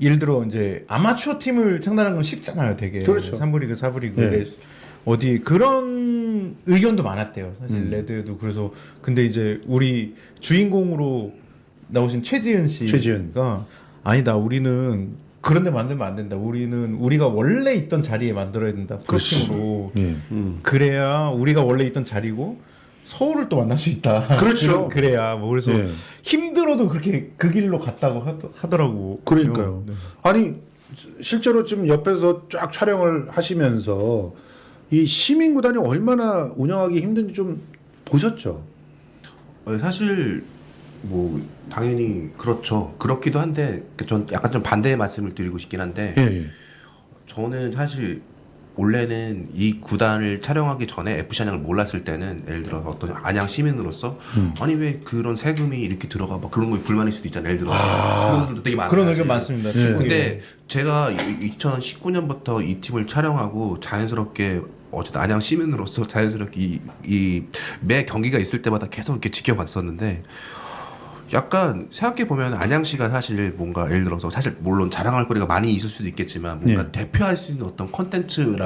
예를 들어 이제 아마추어 팀을 창단하는 건 쉽잖아요, 되게. 그렇죠. 3부 리그, 4부 리그. 네. 어디 그런 의견도 많았대요. 사실 레드도. 그래서 근데 이제 우리 주인공으로 나오신 최지은 씨가 아니다, 우리는 그런 데 만들면 안 된다. 우리가 원래 있던 자리에 만들어야 된다. 프로팀으로. 그래야 우리가 원래 있던 자리고 서울을 또 만날 수 있다. 그렇죠. 그래야 그래서 힘들어도 그렇게 그 길로 갔다고 하더라고. 그러니까요. 네. 아니 실제로 지금 옆에서 쫙 촬영을 하시면서 이 시민구단이 얼마나 운영하기 힘든지 좀 보셨죠? 사실 뭐 당연히 그렇죠. 그렇기도 한데 전 약간 좀 반대의 말씀을 드리고 싶긴 한데 예, 예. 저는 사실 원래는 이 구단을 촬영하기 전에 FC 안양을 몰랐을 때는 예를 들어서 어떤 안양 시민으로서 아니 왜 그런 세금이 이렇게 들어가 막 그런 거에 불만일 수도 있잖아요. 예를 들어서 그런 분들도 되게 많아요. 그런 사실. 의견 많습니다. 예. 근데 제가 2019년부터 이 팀을 촬영하고 자연스럽게 어쨌든 안양 시민으로서 자연스럽게 이 매 경기가 있을 때마다 계속 이렇게 지켜봤었는데 약간 생각해 보면 안양시가 사실 뭔가 예를 들어서 사실 물론 자랑할 거리가 많이 있을 수도 있겠지만 뭔가 네. 대표할 수 있는 어떤 콘텐츠일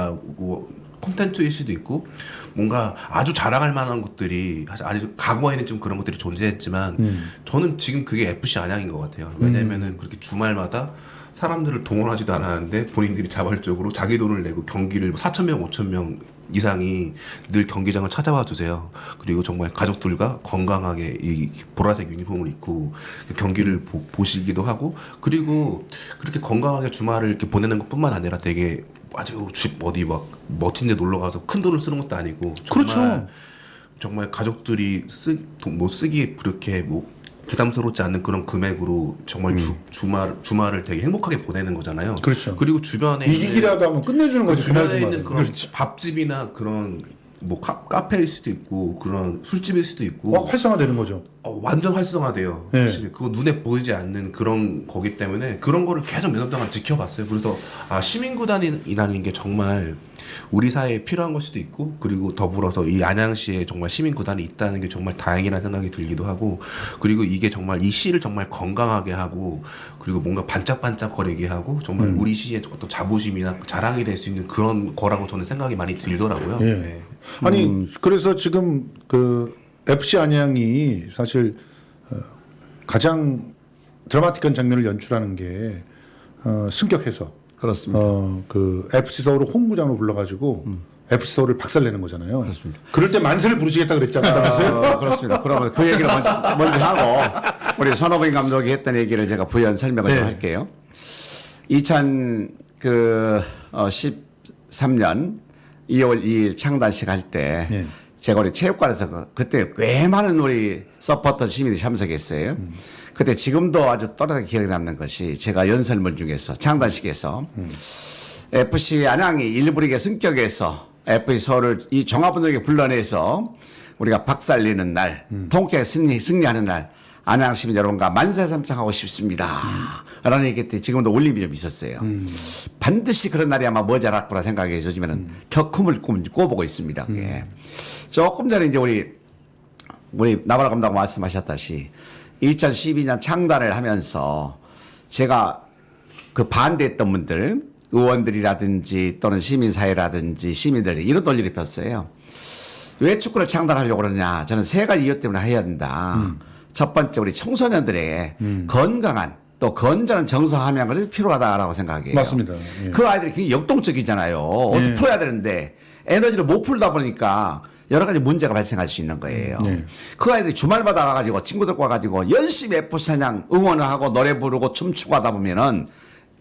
수도 있고 뭔가 아주 자랑할 만한 것들이 사실 아직 과거에는 좀 그런 것들이 존재했지만 저는 지금 그게 FC 안양인 것 같아요. 왜냐면은 그렇게 주말마다 사람들을 동원하지도 않았는데 본인들이 자발적으로 자기 돈을 내고 경기를 4,000명, 5,000명 이상이 늘 경기장을 찾아와 주세요. 그리고 정말 가족들과 건강하게 이 보라색 유니폼을 입고 경기를 보시기도 하고 그리고 그렇게 건강하게 주말을 이렇게 보내는 것뿐만 아니라 되게 아주 어디 막 멋진 데 놀러 가서 큰 돈을 쓰는 것도 아니고 정말 그렇죠. 정말 가족들이 쓰기에 그렇게 뭐 부담스럽지 않는 그런 금액으로 정말 주말을 되게 행복하게 보내는 거잖아요. 그렇죠. 그리고 주변에 이기기라도 하면 끝내주는 거지. 그날 주변에 주말은. 있는 그런 밥집이나 그런 뭐 카페일 수도 있고 그런 술집일 수도 있고 활성화되는 거죠. 완전 활성화돼요. 네. 사실 그거 눈에 보이지 않는 그런 거기 때문에 그런 거를 계속 몇 년 동안 지켜봤어요. 그래서 시민구단이라는 게 정말 우리 사회에 필요한 걸 수도 있고 그리고 더불어서 이 안양시에 정말 시민구단이 있다는 게 정말 다행이라는 생각이 들기도 하고 그리고 이게 정말 이 시를 정말 건강하게 하고 그리고 뭔가 반짝반짝거리게 하고 정말 우리 시의 어떤 자부심이나 자랑이 될 수 있는 그런 거라고 저는 생각이 많이 들더라고요. 예. 네. 아니 그래서 지금 그 FC 안양이 사실 가장 드라마틱한 장면을 연출하는 게 승격해서 그렇습니다. 그 FC 서울을 홈구장으로 불러가지고 FC 서울을 박살내는 거잖아요. 그렇습니다. 그럴 때 만세를 부르시겠다 그랬잖아요. 그렇습니다. 그러면 그 얘기를 먼저 하고 우리 손호빈 감독이 했던 얘기를 제가 부연 설명을 좀 할게요. 2013년 2월 2일 창단식 할 때 제가 우리 체육관에서 그때 꽤 많은 우리 서포터 시민들이 참석했어요. 그때 지금도 아주 또렷하게 기억에 남는 것이 제가 연설문 중에서 창단식에서 FC 안양이 1부 리그 승격해서 FC 서울을 이 종합운동에 불러내서 우리가 박살내는 날, 통쾌하게 승리하는 날 안양 시민 여러분과 만세 삼창하고 싶습니다. 라는 얘기 때 지금도 울림이 좀 있었어요. 반드시 그런 날이 아마 머지않을 거라 생각해서 요즘에는 더 꿈을 꿔보고 있습니다. 그게. 조금 전에 이제 우리 나바라 감독 말씀하셨다시 2012년 창단을 하면서 제가 그 반대했던 분들 의원들이라든지 또는 시민사회라든지 시민들이 이런 논리를 폈어요. 왜 축구를 창단하려고 그러냐. 저는 세 가지 이유 때문에 해야 된다. 첫 번째 우리 청소년들에게 건강한 또 건전한 정서 함양을 필요하다라고 생각해요. 맞습니다. 예. 그 아이들이 굉장히 역동적이잖아요. 어디서 풀어야 되는데 에너지를 못 풀다 보니까 여러 가지 문제가 발생할 수 있는 거예요. 그 아이들이 주말마다 가가지고 친구들과 가지고 열심히 FC 안양 응원을 하고 노래 부르고 춤추고 하다 보면은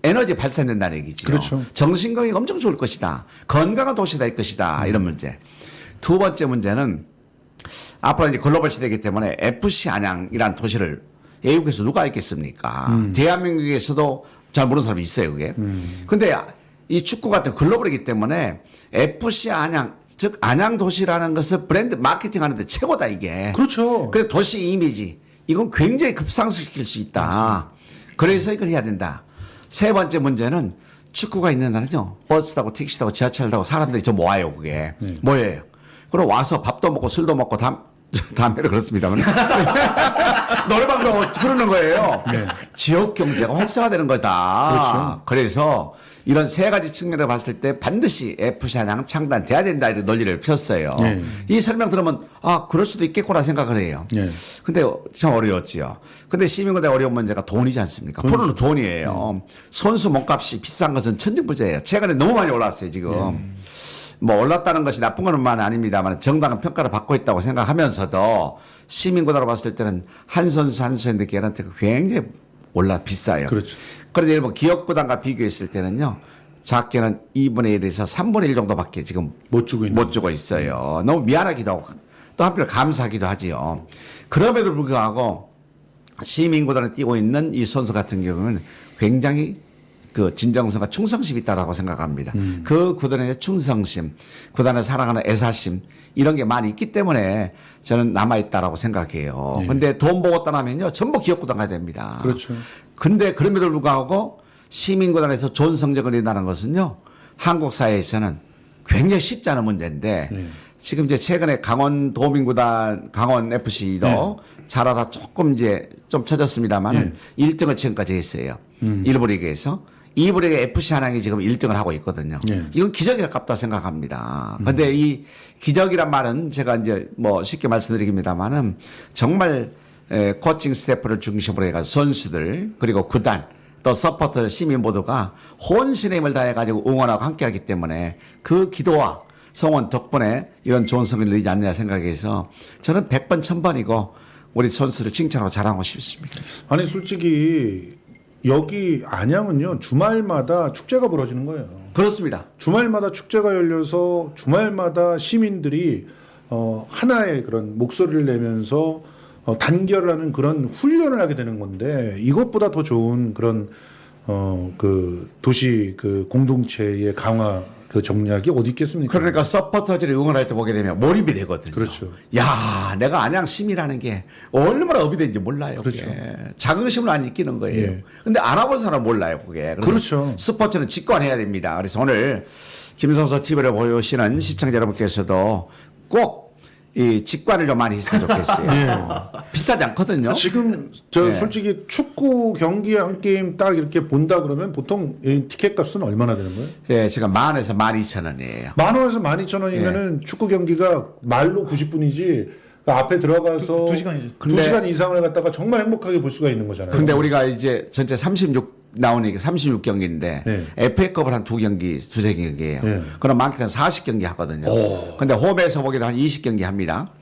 에너지 발산된다는 얘기죠. 그렇죠. 정신건강이 엄청 좋을 것이다. 건강한 도시가 될 것이다. 이런 문제. 두 번째 문제는 앞으로 이제 글로벌 시대이기 때문에 FC 안양이라는 도시를 외국에서 누가 알겠습니까? 대한민국에서도 잘 모르는 사람이 있어요, 그게. 근데 이 축구 같은 글로벌이기 때문에 FC 안양, 즉 안양 도시라는 것을 브랜드 마케팅 하는데 최고다, 이게. 그렇죠. 그래서 도시 이미지. 이건 굉장히 급상승시킬 수 있다. 그래서 이걸 해야 된다. 세 번째 문제는 축구가 있는 날은요, 버스 타고 택시 타고 지하철 타고 사람들이 좀 모아요, 그게. 모여요. 그럼 와서 밥도 먹고 술도 먹고 담배를 그렇습니다만. 노래방도 그러는 거예요. 지역 경제가 활성화되는 거다. 그렇죠. 그래서 이런 세 가지 측면을 봤을 때 반드시 FC 안양 창단돼야 된다 이런 논리를 폈어요. 이 설명 들으면 그럴 수도 있겠구나 생각을 해요. 근데 참 어려웠지요. 근데 시민군의 어려운 문제가 돈이지 않습니까? 프로는 돈이에요. 선수 몸값이 비싼 것은 천정부재예요. 최근에 너무 많이 올랐어요 지금. 뭐 올랐다는 것이 나쁜 것만 아닙니다만 정당한 평가를 받고 있다고 생각하면서도 시민구단으로 봤을 때는 한 선수 한 선수의 개런티가 굉장히 비싸요. 그렇죠. 그래서 일본 기업구단과 비교했을 때는요. 작게는 2분의 1에서 3분의 1 정도밖에 지금 못 주고 있어요. 너무 미안하기도 하고 또 한편 감사하기도 하지요. 그럼에도 불구하고 시민구단에 뛰고 있는 이 선수 같은 경우는 굉장히 그 진정성과 충성심이 있다라고 생각합니다. 그 구단의 충성심, 구단을 사랑하는 애사심 이런 게 많이 있기 때문에 저는 남아있다라고 생각해요. 근데 돈 보고 떠나면요 전부 기업구단 가야 됩니다. 그렇죠. 근데 그럼에도 불구하고 시민구단에서 좋은 성적을 낸다는 것은요 한국 사회에서는 굉장히 쉽지 않은 문제인데 지금 이제 최근에 강원 도민구단, 강원 FC도 잘하다 조금 이제 좀 쳐졌습니다만은 1등을 지금까지 했어요. 1부 리그에서. 2부 리그 FC 한양이 지금 1등을 하고 있거든요. 이건 기적에 가깝다 생각합니다. 그런데 이 기적이란 말은 제가 이제 뭐 쉽게 말씀드립니다만은 정말 코칭 스태프를 중심으로 해가지고 선수들 그리고 구단 또 서포터 시민 모두가 혼신의 힘을 다해가지고 응원하고 함께하기 때문에 그 기도와 성원 덕분에 이런 좋은 성과를 내지 않느냐 생각해서 저는 100번 1000번이고 우리 선수를 칭찬하고 자랑하고 싶습니다. 아니 솔직히 여기 안양은요 주말마다 축제가 벌어지는 거예요. 그렇습니다. 주말마다 축제가 열려서 주말마다 시민들이 하나의 그런 목소리를 내면서 단결하는 그런 훈련을 하게 되는 건데 이것보다 더 좋은 그런 그 도시 그 공동체의 강화 그 정략이 어디 있겠습니까? 그러니까 서포터즈를 응원할 때 보게 되면 몰입이 되거든요. 그렇죠. 야, 내가 안양 시민이라는 게 얼마나 업이 되는지 몰라요. 그렇죠. 그게. 자긍심을 안 느끼는 거예요. 예. 근데 알아본 사람은 몰라요, 그게. 그래서 그렇죠. 스포츠는 직관해야 됩니다. 그래서 오늘 김성서 TV를 보시는 시청자 여러분께서도 꼭 이 직관을 좀 많이 했으면 좋겠어요. 비싸지 않거든요. 지금 저 예. 솔직히 축구 경기 한 게임 딱 이렇게 본다 그러면 보통 이 티켓 값은 얼마나 되는 거예요? 예, 지금 10,000원에서 12,000원이에요. 10,000원에서 12,000원이면은 축구 경기가 말로 90분이지 그 앞에 들어가서 2시간이죠. 2시간 이상을 갖다가 정말 행복하게 볼 수가 있는 거잖아요. 근데 우리가 이제 전체 36 나오니까 36경기인데 네. FA컵을 한 2경기, 2-3경기예요. 네. 그럼 많게는 40경기 하거든요. 근데 홈에서 보기도 한 20경기 합니다.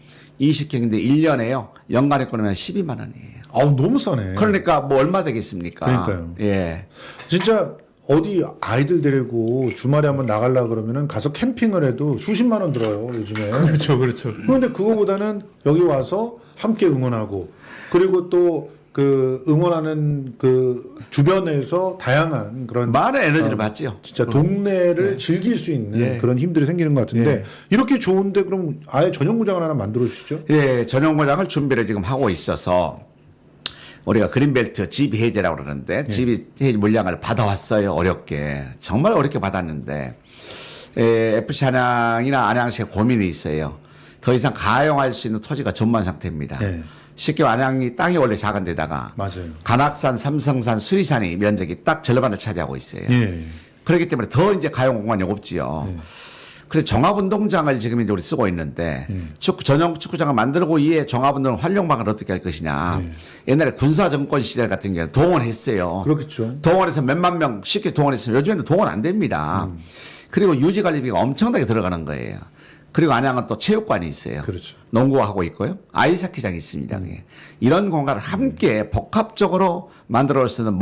20경기인데 1년에요. 연간에 끊으면 12만 원이에요. 아우 너무 싸네. 그러니까 뭐 얼마 되겠습니까? 그러니까요. 예. 진짜 어디 아이들 데리고 주말에 한번 나가려고 그러면은 가서 캠핑을 해도 수십만 원 들어요 요즘에. 그렇죠, 그렇죠. 그런데 그거보다는 여기 와서 함께 응원하고 그리고 또 그 응원하는 그 주변에서 다양한 그런 많은 에너지를 받죠. 진짜 동네를 즐길 수 있는 그런 힘들이 생기는 것 같은데 이렇게 좋은데 그럼 아예 전용구장을 하나 만들어 주시죠? 예, 전용구장을 준비를 지금 하고 있어서 우리가 그린벨트 GB 해제라고 그러는데 GB 해제 물량을 받아왔어요. 어렵게. 정말 어렵게 받았는데 FC 한양이나 안양시에 고민이 있어요. 더 이상 가용할 수 있는 토지가 전무한 상태입니다. 네. 쉽게 안양이 땅이 원래 작은 데다가 맞아요. 관악산, 삼성산, 수리산이 면적이 딱 절반을 차지하고 있어요. 예. 그렇기 때문에 더 이제 가용 공간이 없지요. 그래서 종합운동장을 지금 이제 우리 쓰고 있는데 전용 축구장을 만들고 이에 종합운동 활용방을 어떻게 할 것이냐. 옛날에 군사정권 시절 같은 경우는 동원했어요. 그렇겠죠. 동원해서 몇만 명 쉽게 동원했으면 요즘에는 동원 안 됩니다. 그리고 유지관리비가 엄청나게 들어가는 거예요. 그리고 안양은 또 체육관이 있어요. 그렇죠. 농구하고 있고요. 아이스하키장이 있습니다. 이런 공간을 함께 복합적으로 만들어 수 있는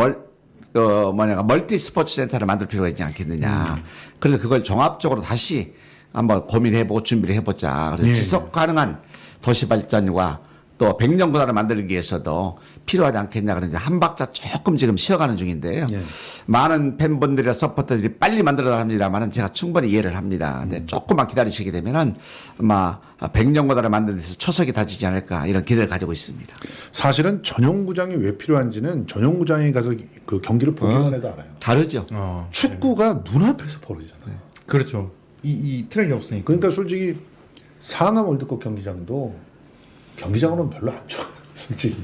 멀티 스포츠 센터를 만들 필요가 있지 않겠느냐. 그래서 그걸 종합적으로 다시 한번 고민해보고 준비를 해보자. 그래서 지속 가능한 도시 발전과 또 100년 구단을 만들기 위해서도 필요하지 않겠냐. 그런데 한 박자 조금 지금 쉬어가는 중인데요. 많은 팬분들이나 서포터들이 빨리 만들어야 합니다만은 제가 충분히 이해를 합니다. 근데 조금만 기다리시게 되면은 아마 100년 구단을 만드는 데서 초석이 다지지 않을까 이런 기대를 가지고 있습니다. 사실은 전용구장이 왜 필요한지는 전용구장에 가서 그 경기를 보기만 해도 알아요. 다르죠. 축구가 눈앞에서 벌어지잖아요. 그렇죠. 이 트랙이 없으니까. 그러니까 솔직히 상암 월드컵 경기장도 경기장으로는 별로 안 좋아요. 솔직히.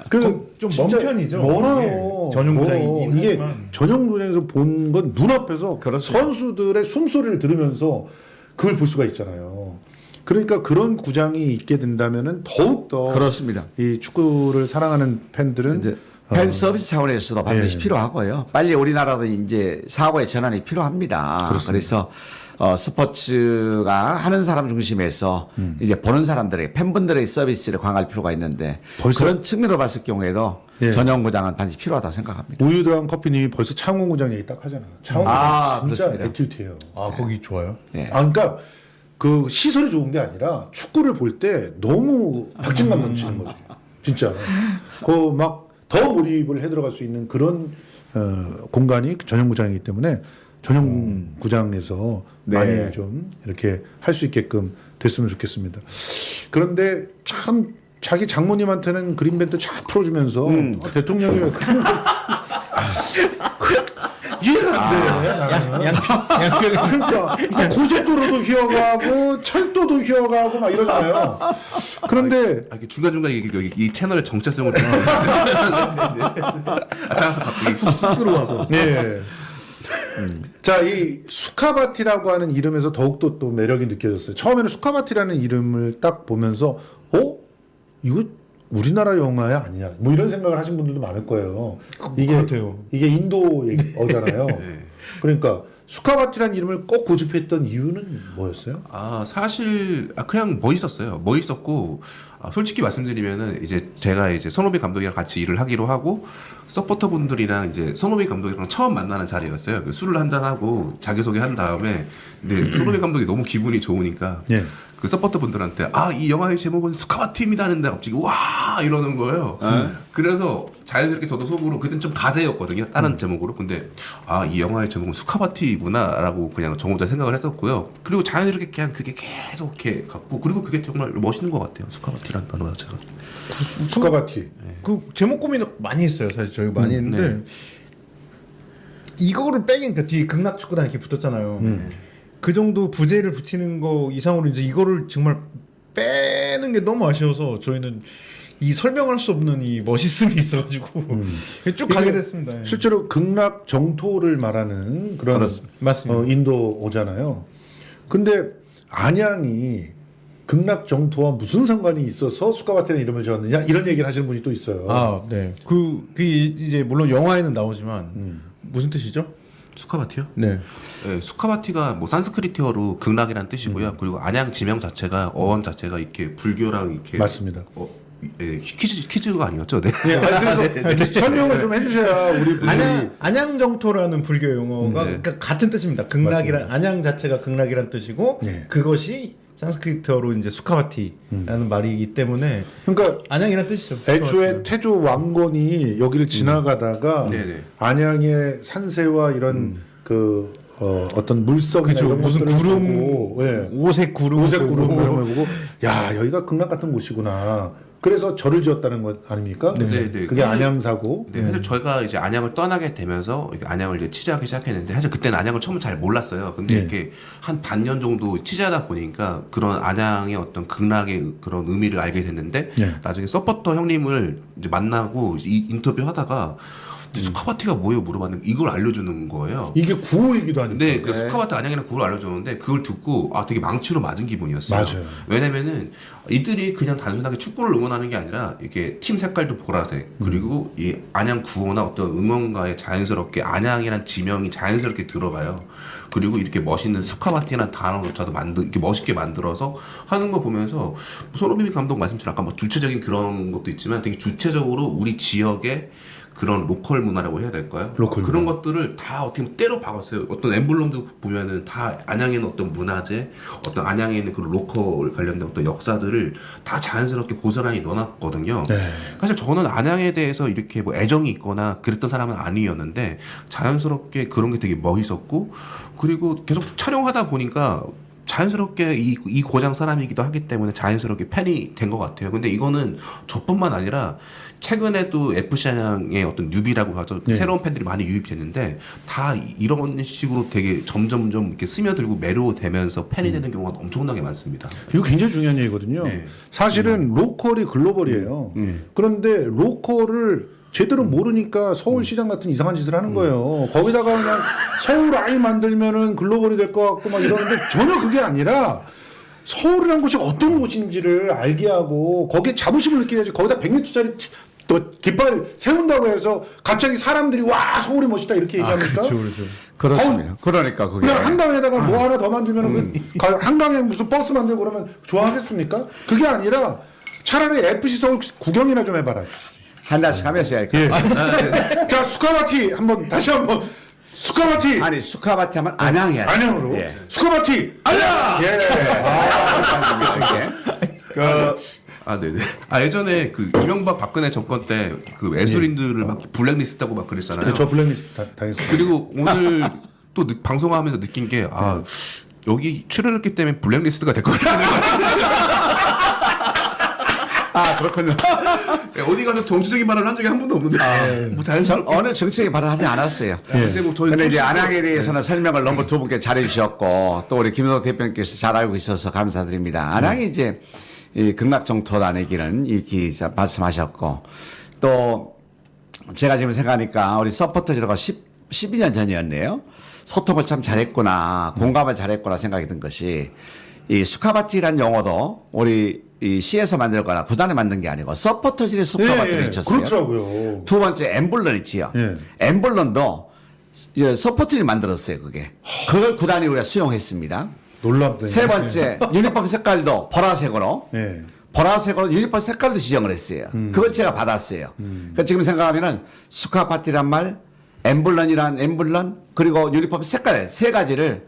좀 먼 진짜 편이죠. 멀어요. 예. 전용구장이긴 이게 하지만. 전용구장에서 본 건 눈앞에서 선수들의 숨소리를 들으면서 그걸 볼 수가 있잖아요. 그러니까 그런 구장이 있게 된다면은 더욱더 그렇습니다. 이 축구를 사랑하는 팬들은 이제 팬 서비스 차원에서도 반드시 예. 필요하고요. 빨리 우리나라도 이제 사고의 전환이 필요합니다. 그래서 스포츠가 하는 사람 중심에서 이제 보는 사람들에게 팬분들의 서비스를 강화할 필요가 있는데 그런 측면으로 봤을 경우에도 전용구장은 반드시 필요하다고 생각합니다. 우유 들어간 커피님이 벌써 창원구장 얘기 딱 하잖아요. 창원구장 진짜 그렇습니다. 액티비티예요. 아, 거기 좋아요. 예. 그러니까 그 시설이 좋은 게 아니라 축구를 볼 때 너무 박진감 넘치는 거지. 진짜. 그 막 더 몰입을 해 들어갈 수 있는 그런 공간이 전용구장이기 때문에 전용구장에서 네. 많이 좀 이렇게 할 수 있게끔 됐으면 좋겠습니다. 그런데 참 자기 장모님한테는 그린밴드 잘 풀어주면서 대통령이 왜 그런 이해가 안 돼. 나는. 그러니까 고속도로도 휘어가고 철도도 휘어가고 막 이러잖아요. 그런데 아, 이게 중간중간 이 채널의 정체성을 갑자기 훅 들어와서 네. 자, 이 수카바티라고 하는 이름에서 더욱더 또 매력이 느껴졌어요. 처음에는 수카바티라는 이름을 딱 보면서 이거 우리나라 영화야 아니냐 뭐 이런 생각을 하신 분들도 많을 거예요. 그렇대요. 이게 인도어잖아요. 네. 그러니까 수카바티라는 이름을 꼭 고집했던 이유는 뭐였어요? 아 사실 그냥 멋있었어요. 멋있었고 솔직히 말씀드리면은 이제 제가 이제 손흥민 감독이랑 같이 일을 하기로 하고 서포터 분들이랑 이제 손흥민 감독이랑 처음 만나는 자리였어요. 그 술을 한잔 하고 자기소개 한 다음에 근데 손흥민 감독이 너무 기분이 좋으니까 예. 그 서포터 분들한테 이 영화의 제목은 수카바티입니다 하는데 갑자기 와 이러는 거예요. 그래서 자연스럽게 저도 속으로 그땐 좀 가제였거든요. 다른 제목으로. 근데 이 영화의 제목은 수카바티구나라고 그냥 저 혼자 생각을 했었고요. 그리고 자연스럽게 그냥 그게 계속 이렇게 갖고 그리고 그게 정말 멋있는 것 같아요. 수카바티라는 단어 자체가. 수카바티. 그 제목 고민 많이 했어요. 사실 저희 많이 했는데 이거를 빼기니까 뒤에 극락축구단 이렇게 붙었잖아요. 그 정도 부제를 붙이는 거 이상으로 이제 이거를 정말 빼는 게 너무 아쉬워서 저희는 이 설명할 수 없는 이 멋있음이 있어가지고 쭉 가게 됐습니다. 예. 실제로 극락 정토를 말하는 그런 맞습니다. 인도어잖아요. 근데 안양이 극락 정토와 무슨 상관이 있어서 수카바티라는 이름을 지었느냐 이런 얘기를 하시는 분이 또 있어요. 네. 그 이제 물론 영화에는 나오지만 무슨 뜻이죠? 수카바티요? 네. 네, 수카바티가 뭐 산스크리트어로 극락이라는 뜻이고요. 그리고 안양 지명 자체가 어원 자체가 이렇게 불교랑 이렇게 맞습니다. 퀴즈가 아니었죠? 네. 그래서 설명을 좀 해주셔야 우리 분들이 안양정토라는 불교 용어가 그러니까 같은 뜻입니다. 극락이란 안양 자체가 극락이란 뜻이고 네. 그것이 산스크리트어로 이제 수카바티라는 말이기 때문에 그러니까 안양이란 뜻이죠. 애초에 태조 왕건이 여기를 지나가다가 네네. 안양의 산세와 이런 어떤 물성이나 그쵸. 이런 무슨 것들을 구름, 보고, 예. 오색 구름, 오색 구름 이런 걸 보고 야 여기가 극락 같은 곳이구나. 그래서 절을 지었다는 것 아닙니까? 네. 그게 안양사고. 네, 사실 저희가 이제 안양을 떠나게 되면서 이렇게 안양을 이제 취재하기 시작했는데 사실 그때는 안양을 처음 잘 몰랐어요. 근데 네. 이렇게 한 반년 정도 취재하다 보니까 그런 안양의 어떤 극락의 그런 의미를 알게 됐는데 네. 나중에 서포터 형님을 이제 만나고 인터뷰하다가 수카바티가 뭐예요 물어봤는데 이걸 알려주는 거예요. 이게 구호이기도 하니까. 네, 그 수카바티 안양이라는 구호를 알려줬는데 그걸 듣고 되게 망치로 맞은 기분이었어요. 맞아요. 왜냐면은 이들이 그냥 단순하게 축구를 응원하는 게 아니라 이게 팀 색깔도 보라색 그리고 이 안양 구호나 어떤 응원가에 자연스럽게 안양이란 지명이 자연스럽게 들어가요. 그리고 이렇게 멋있는 수카바티라는 단어조차도 이렇게 멋있게 만들어서 하는 거 보면서 손흥민 감독 말씀처럼 아까 뭐 주체적인 그런 것도 있지만 되게 주체적으로 우리 지역의 그런 로컬 문화라고 해야 될까요? 로컬 그런 문화. 것들을 다 어떻게 보면 때려 박았어요. 어떤 엠블럼도 보면은 다 안양에 있는 어떤 문화재, 어떤 안양에 있는 그런 로컬 관련된 어떤 역사들을 다 자연스럽게 고스란히 넣어놨거든요. 네. 사실 저는 안양에 대해서 이렇게 뭐 애정이 있거나 그랬던 사람은 아니었는데 자연스럽게 그런 게 되게 멋있었고 그리고 계속 촬영하다 보니까 자연스럽게 이 고장 사람이기도 하기 때문에 자연스럽게 팬이 된 것 같아요. 근데 이거는 저뿐만 아니라 최근에도 FC 안양의 어떤 뉴비라고 하죠. 네. 새로운 팬들이 많이 유입됐는데 다 이런 식으로 되게 점점점 이렇게 스며들고 매료되면서 팬이 되는 경우가 엄청나게 많습니다. 이거 굉장히 중요한 얘기거든요. 네. 사실은 로컬이 글로벌이에요. 그런데 로컬을 제대로 모르니까 서울시장 같은 이상한 짓을 하는 거예요. 거기다가 그냥 서울 아이 만들면은 글로벌이 될 것 같고 막 이러는데 전혀 그게 아니라 서울이라는 곳이 어떤 곳인지를 알게 하고 거기에 자부심을 느껴야지. 거기다 100m짜리 또 깃발 세운다고 해서 갑자기 사람들이 와 서울이 멋있다 이렇게 얘기합니까? 그렇죠. 그렇습니다. 그러니까 그게 그냥 한강에다가 뭐 하나 더 만들면 한강에 무슨 버스 만들고 그러면 좋아하겠습니까? 그게 아니라 차라리 FC 서울 구경이나 좀 해봐라. 한 달씩 하면서 해야 할 거예요. 자 수카바티 한번 다시 한번 수카바티. 아니 수카바티 하면 안양이야. 안양으로. 예. 수카바티. 안양. 예. 네네. 예전에 그 이명박 박근혜 정권 때 그 외술인들을 막 블랙리스트하고 막 그랬잖아요. 네, 저 블랙리스트 당했어요. 그리고 오늘 또 방송하면서 느낀 게 여기 출연했기 때문에 블랙리스트가 될 것 같아요. 그렇군요. 어디 가서 정치적인 발언을 한 적이 한 번도 없는데. 뭐 자연스럽게. 어느 정책에 발언하지 않았어요. 근데 뭐 저희 근데 이제 소식도- 안양에 대해서는 설명을 너무 두 분께 잘해주셨고 또 우리 김성호 대표님께서 잘 알고 있어서 감사드립니다. 안양이 이제 이 극락정토 다니기는 이렇게 말씀하셨고 또 제가 지금 생각하니까 우리 서포터즈가 12년 전이었네요. 소통을 참 잘했구나, 공감을 잘했구나 생각이 든 것이 이 수카바티란 용어도 우리 이 시에서 만들거나 구단에 만든 게 아니고 서포터즈의 수카바티를 있었어요. 그렇더라고요. 두 번째 엠블런 있지요. 예. 엠블런도 이제 서포터들이 만들었어요. 그걸 구단이 우리가 수용했습니다. 놀랍네. 세 번째 유니폼 색깔도 보라색으로 예. 보라색으로 유니폼 색깔도 지정을 했어요. 그걸 제가 받았어요. 그러니까 지금 생각하면은 수카바티란 말, 엠블런이란 엠블런, 그리고 유니폼 색깔 세 가지를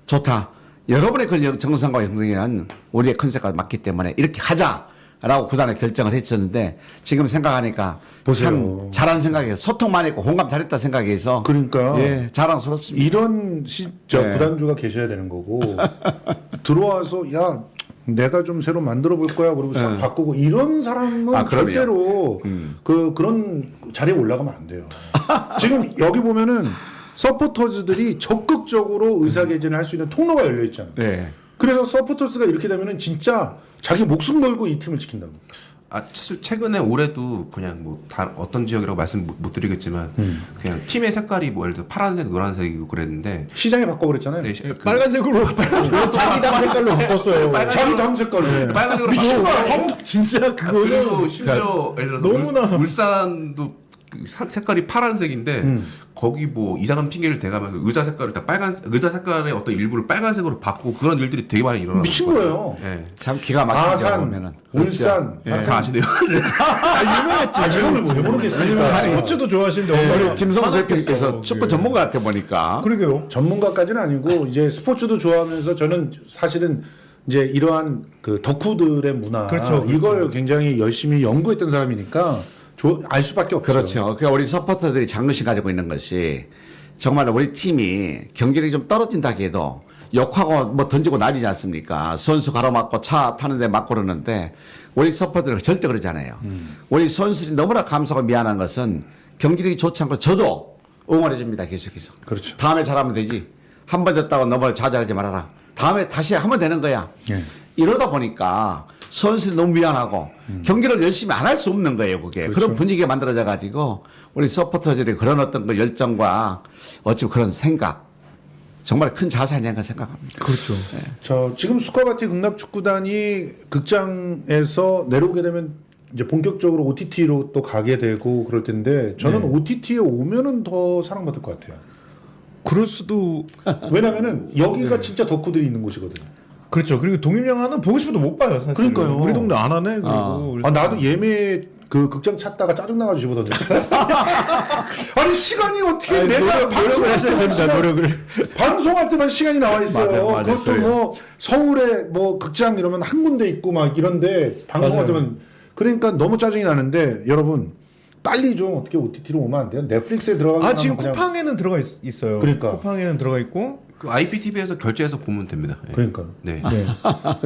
좋다. 여러분의 그 정상과 영성이란 우리의 컨셉과 맞기 때문에 이렇게 하자라고 구단에 결정을 했었는데 지금 생각하니까 보세요. 참 잘한 생각이에요. 소통만 했고 공감 잘했다 생각해서 그러니까 예, 자랑스럽습니다. 이런 네. 구단주가 계셔야 되는 거고 들어와서 야 내가 좀 새로 만들어 볼 거야 그러고 싹 바꾸고 이런 사람은 아, 그럼요. 절대로 그런 자리에 올라가면 안 돼요. 지금 여기 보면은 서포터즈들이 적극적으로 의사개진을 할 수 있는 통로가 열려 있잖아요. 네. 그래서 서포터즈가 이렇게 되면은 진짜 자기 목숨 걸고 이 팀을 지킨다고. 사실 최근에 올해도 그냥 뭐 어떤 지역이라고 말씀 못 드리겠지만 그냥 팀의 색깔이 뭐 예를 들어 파란색, 노란색이고 그랬는데 시장에 바꿔버렸잖아요. 네, 빨간색으로 자기 당 색깔로 바꿨어요. 자기 당 색깔로. 빨간색으로 미친 바꾸고 거야. 진짜 그거는 그리고 심지어 예를 들어서 너무나- 울산도 그 색깔이 파란색인데 거기 뭐 이상한 핑계를 대가면서 의자 색깔을 다 의자 색깔의 어떤 일부를 빨간색으로 바꾸고 그런 일들이 되게 많이 일어나고 미친 거예요. 네. 참 기가 막히죠 아산, 보면은. 울산. 다 아시네요. 유명했죠. 제가 왜 모르겠습니까? 스포츠도 좋아하시는데 우리 김성수 대표님께서 많았겠어. 축구 전문가 같아 보니까. 그러게요. 전문가까지는 아니고 이제 스포츠도 좋아하면서 저는 사실은 이제 이러한 그 덕후들의 문화 그렇죠. 이걸 굉장히 열심히 연구했던 사람이니까 알 수밖에 없죠. 그렇죠. 그러니까 우리 서포터들이 자긍심 가지고 있는 것이 정말 우리 팀이 경기력이 좀 떨어진다 해도 욕하고 뭐 던지고 난리지 않습니까? 선수 가로막고 차 타는데 맞고 그러는데 우리 서포터들은 절대 그러지 않아요. 우리 선수들이 너무나 감사하고 미안한 것은 경기력이 좋지 않고 저도 응원해 줍니다. 계속해서. 그렇죠. 다음에 잘하면 되지. 한 번 졌다고 너무 좌절하지 말아라. 다음에 다시 하면 되는 거야. 예. 이러다 보니까 선수들이 너무 미안하고 경기를 열심히 안 할 수 없는 거예요. 그게. 그렇죠. 그런 분위기가 만들어져 가지고 우리 서포터들이 그런 어떤 그 열정과 어찌 그런 생각 정말 큰 자산이 아닌가 생각합니다. 그렇죠. 지금 수카바티 극락축구단이 극장에서 내려오게 되면 이제 본격적으로 OTT로 또 가게 되고 그럴 텐데 저는 OTT에 오면은 더 사랑받을 것 같아요. 그럴 수도. 왜냐면은 여기가 진짜 덕후들이 있는 곳이거든요. 그렇죠. 그리고 독립영화는 보고 싶어도 못 봐요. 사실. 그러니까요. 우리 동네 안 하네. 그리고 나도 예매 그 극장 찾다가 짜증나가지고 집어던졌어요. 아니 시간이 어떻게 내가 노력을 하셔야 됩니다. 노력을. 방송할 때만 시간이 나와 있어요. 맞아요. 그것도 뭐 서울에 뭐 극장 이러면 한 군데 있고 막 이런데 방송할 때만 그러니까 너무 짜증이 나는데 여러분 빨리 좀 어떻게 OTT로 오면 안 돼요? 넷플릭스에 들어가기 지금 쿠팡에는 들어가 있어요. 그러니까. 쿠팡에는 들어가 있고. 그 IPTV에서 결제해서 보면 됩니다. 예. 그러니까 네.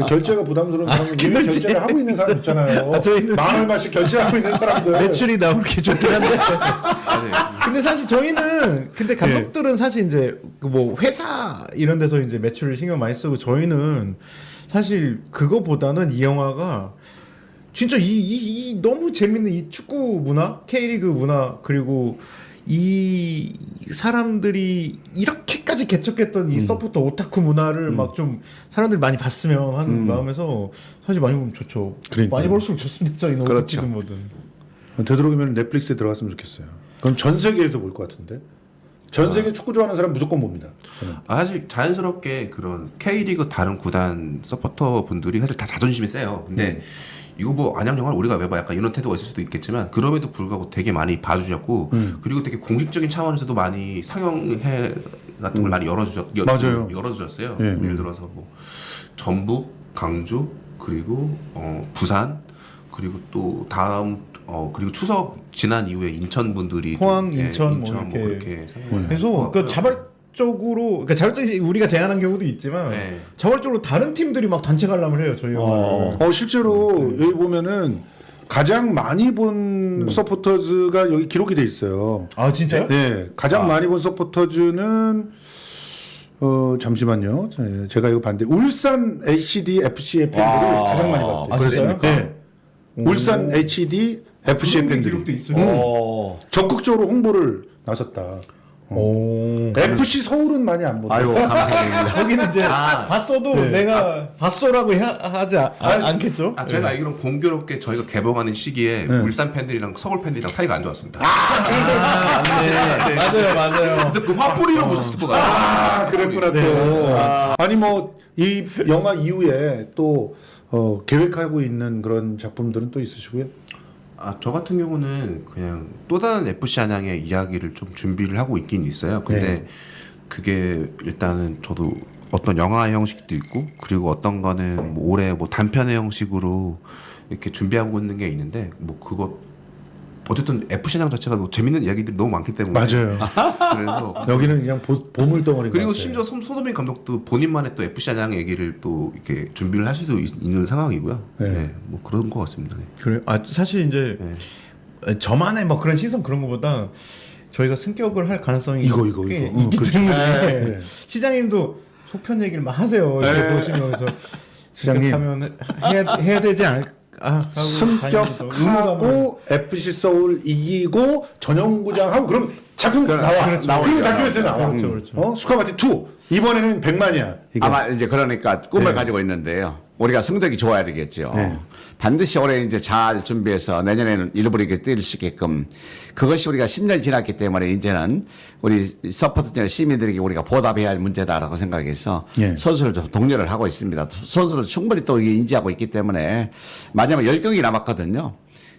결제가 부담스러운 사람은 이미 결제를 하고 있는 사람 있잖아요. 저희는 만 얼마씩 결제하고 있는 사람들. 매출이 나오기 좋긴 한데. 네. 근데 사실 저희는 근데 감독들은 사실 이제 그 뭐 회사 이런 데서 이제 매출을 신경 많이 쓰고 저희는 사실 그거보다는 이 영화가 진짜 이 너무 재밌는 이 축구 문화, K리그 문화 그리고 이 사람들이 이렇게까지 개척했던 이 서포터 오타쿠 문화를 막 좀 사람들이 많이 봤으면 하는 마음에서 사실 많이 보면 좋죠. 그러니까요. 많이 볼수록 좋습니다. 저희는 그렇죠. 어떻게든 뭐든. 되도록이면 넷플릭스에 들어갔으면 좋겠어요. 그럼 전 세계에서 볼 것 같은데. 전 세계 축구 좋아하는 사람 무조건 봅니다. 저는. 사실 자연스럽게 그런 K리그 다른 구단 서포터 분들이 사실 다 자존심이 세요. 근데 이거 뭐 안양 영화를 우리가 왜 봐? 약간 이런 태도가 있을 수도 있겠지만 그럼에도 불구하고 되게 많이 봐주셨고 그리고 되게 공식적인 차원에서도 많이 상영회 같은 걸 많이 맞아요. 열어주셨어요. 예. 예를 들어서 뭐 전북, 강주 그리고 부산 그리고 또 다음 그리고 추석 지난 이후에 인천 분들이 포항, 또, 인천 뭐 뭐 이렇게 상영을 그래서 하고 그 자발적으로 그러니까 자발적으로 우리가 제안한 경우도 있지만 네. 자발적으로 다른 팀들이 막 단체 관람을 해요 저희 영화를. 실제로 여기 보면은 가장 많이 본 서포터즈가 여기 기록이 돼 있어요. 아 진짜요? 네, 가장 많이 본 서포터즈는 잠시만요. 제가 이거 봤는데 울산 HD FC의 팬들이 가장 많이 봤대요. 그렇습니까? 네. 울산 HD FC의 팬들이 기록도 있어요. 적극적으로 홍보를 나섰다. 오. FC 서울은 많이 안 보다. 아이고 감사드립니다. 거기는 이제 봤어도 내가 봤어라고 하지 않겠죠? 제가 알기로는 공교롭게 저희가 개봉하는 시기에 울산 팬들이랑 서울 팬들이랑 사이가 안 좋았습니다. 네. 맞아요. 그래서 그 화풀이로 보셨을 것 같아요. 그랬구나 또. 아니 뭐 이 영화 이후에 또 계획하고 있는 그런 작품들은 또 있으시고요? 저 같은 경우는 그냥 또 다른 FC 안양의 이야기를 좀 준비를 하고 있긴 있어요. 근데 그게 일단은 저도 어떤 영화 형식도 있고 그리고 어떤 거는 뭐 올해 뭐 단편의 형식으로 이렇게 준비하고 있는 게 있는데 뭐 그거 어쨌든 FC 안양 자체가 뭐 재밌는 이야기들이 너무 많기 때문에 맞아요. 그래서 여기는 그냥 보물덩어리. 그리고 심지어 손호빈 감독도 본인만의 또 FC 안양 얘기를 또 이렇게 준비를 할 수도 있는 상황이고요. 네, 뭐 그런 것 같습니다. 네. 그래. 사실 이제 저만의 뭐 그런 시선 그런 것보다 저희가 승격을 할 가능성이 이거. 꽤 있기 그렇죠. 때문에 시장님도 속편 얘기를 막 하세요. 이렇게 보시면서 시장님. 승격하면 해야 되지 않을까 하고 승격하고 FC 서울 이기고 전용구장하고 그럼 작품 나와. 그리고 다큐멘터리 나와. 그렇죠. 수카바티 2 이번에는 100만이야. 이거. 아마 이제 그러니까 꿈을 가지고 있는데요. 우리가 성적이 좋아야 되겠죠. 반드시 올해 이제 잘 준비해서 내년에는 일부러 뛸 수 있게끔 그것이 우리가 10년 지났기 때문에 이제는 우리 서포터들 시민들에게 우리가 보답해야 할 문제다라고 생각해서 선수를 좀 독려를 하고 있습니다. 선수들 충분히 또 이게 인지하고 있기 때문에 마지막 10경기 남았거든요.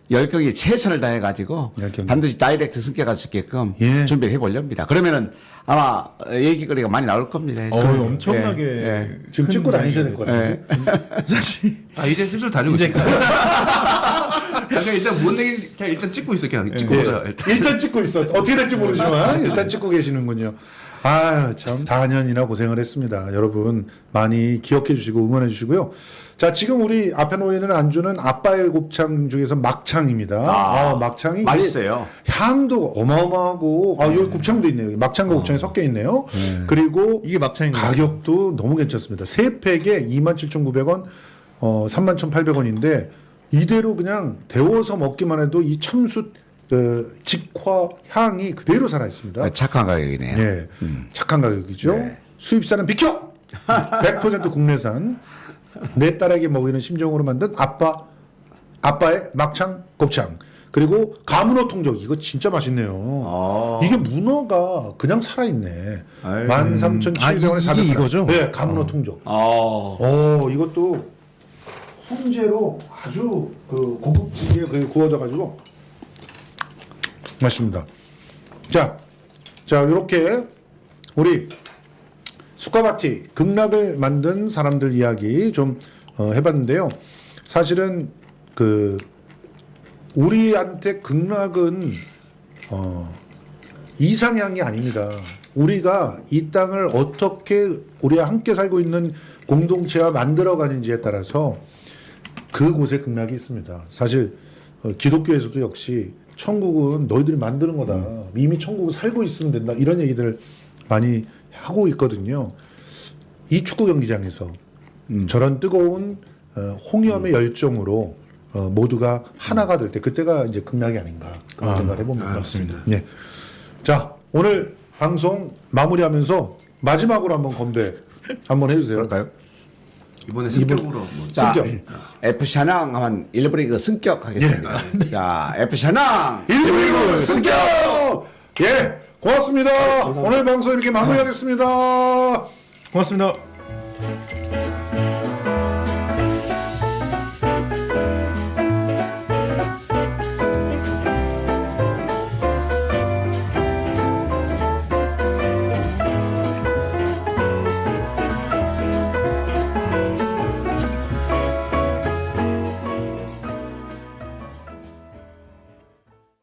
10경기 최선을 다해가지고 10경기. 반드시 다이렉트 승격할 수 있게끔 예. 준비를 해보렵니다. 그러면은 아마 얘기거리가 많이 나올 겁니다. 엄청나게 예. 지금 찍고 다니셔야 될 것 같아요. 사실 이제 슬슬 다니고 있어요. 그냥 일단 뭔 얘기 그냥 일단 찍고 있어요. 그냥 찍고 보자. 일단 찍고 있어. 어떻게 될지 모르지만 일단 찍고 계시는군요. 참 4년이나 고생을 했습니다. 여러분 많이 기억해 주시고 응원해 주시고요. 자, 지금 우리 앞에 놓이는 안주는 아빠의 곱창 중에서 막창입니다. 막창이 맛있어요. 향도 어마어마하고 여기 곱창도 있네요. 막창과 곱창이 섞여 있네요. 그리고 이게 막창인 거죠? 가격도 너무 괜찮습니다. 3팩에 27,900원, 31,800원인데 이대로 그냥 데워서 먹기만 해도 이 참숯 직화 향이 그대로 살아 있습니다. 착한 가격이네요. 예, 착한 가격이죠. 수입산은 비켜! 100% 국내산. 내 딸에게 먹이는 심정으로 만든 아빠의 막창 곱창. 그리고 가문어 통적 이거 진짜 맛있네요. 이게 문어가 그냥 살아있네. 13,700원에 400g. 이게 이거죠? 네, 가문어 통적. 이것도 훈제로 아주 그 고급지게 구워져가지고 맛있습니다. 자, 이렇게 우리 수카바티 극락을 만든 사람들 이야기 좀 해봤는데요. 사실은 우리한테 극락은 이상향이 아닙니다. 우리가 이 땅을 어떻게 우리와 함께 살고 있는 공동체와 만들어가는지에 따라서 그곳에 극락이 있습니다. 사실 기독교에서도 역시 천국은 너희들이 만드는 거다. 이미 천국을 살고 있으면 된다. 이런 얘기들 많이 하고 있거든요. 이 축구 경기장에서 저런 뜨거운 홍염의 열정으로 모두가 하나가 될 때 그때가 이제 극락이 아닌가 그런 생각을 해봅니다. 그렇습니다. 네. 자, 오늘 방송 마무리하면서 마지막으로 한번 건배 한번 해주세요. 그럴까요? 이번에 승격으로 한번. 자, 승격. FC 하낭 하면 1부 리그 승격하겠습니다. 자, FC 하낭 1부 리그 승격! 예, 고맙습니다. 오늘 방송 이렇게 마무리하겠습니다. 고맙습니다.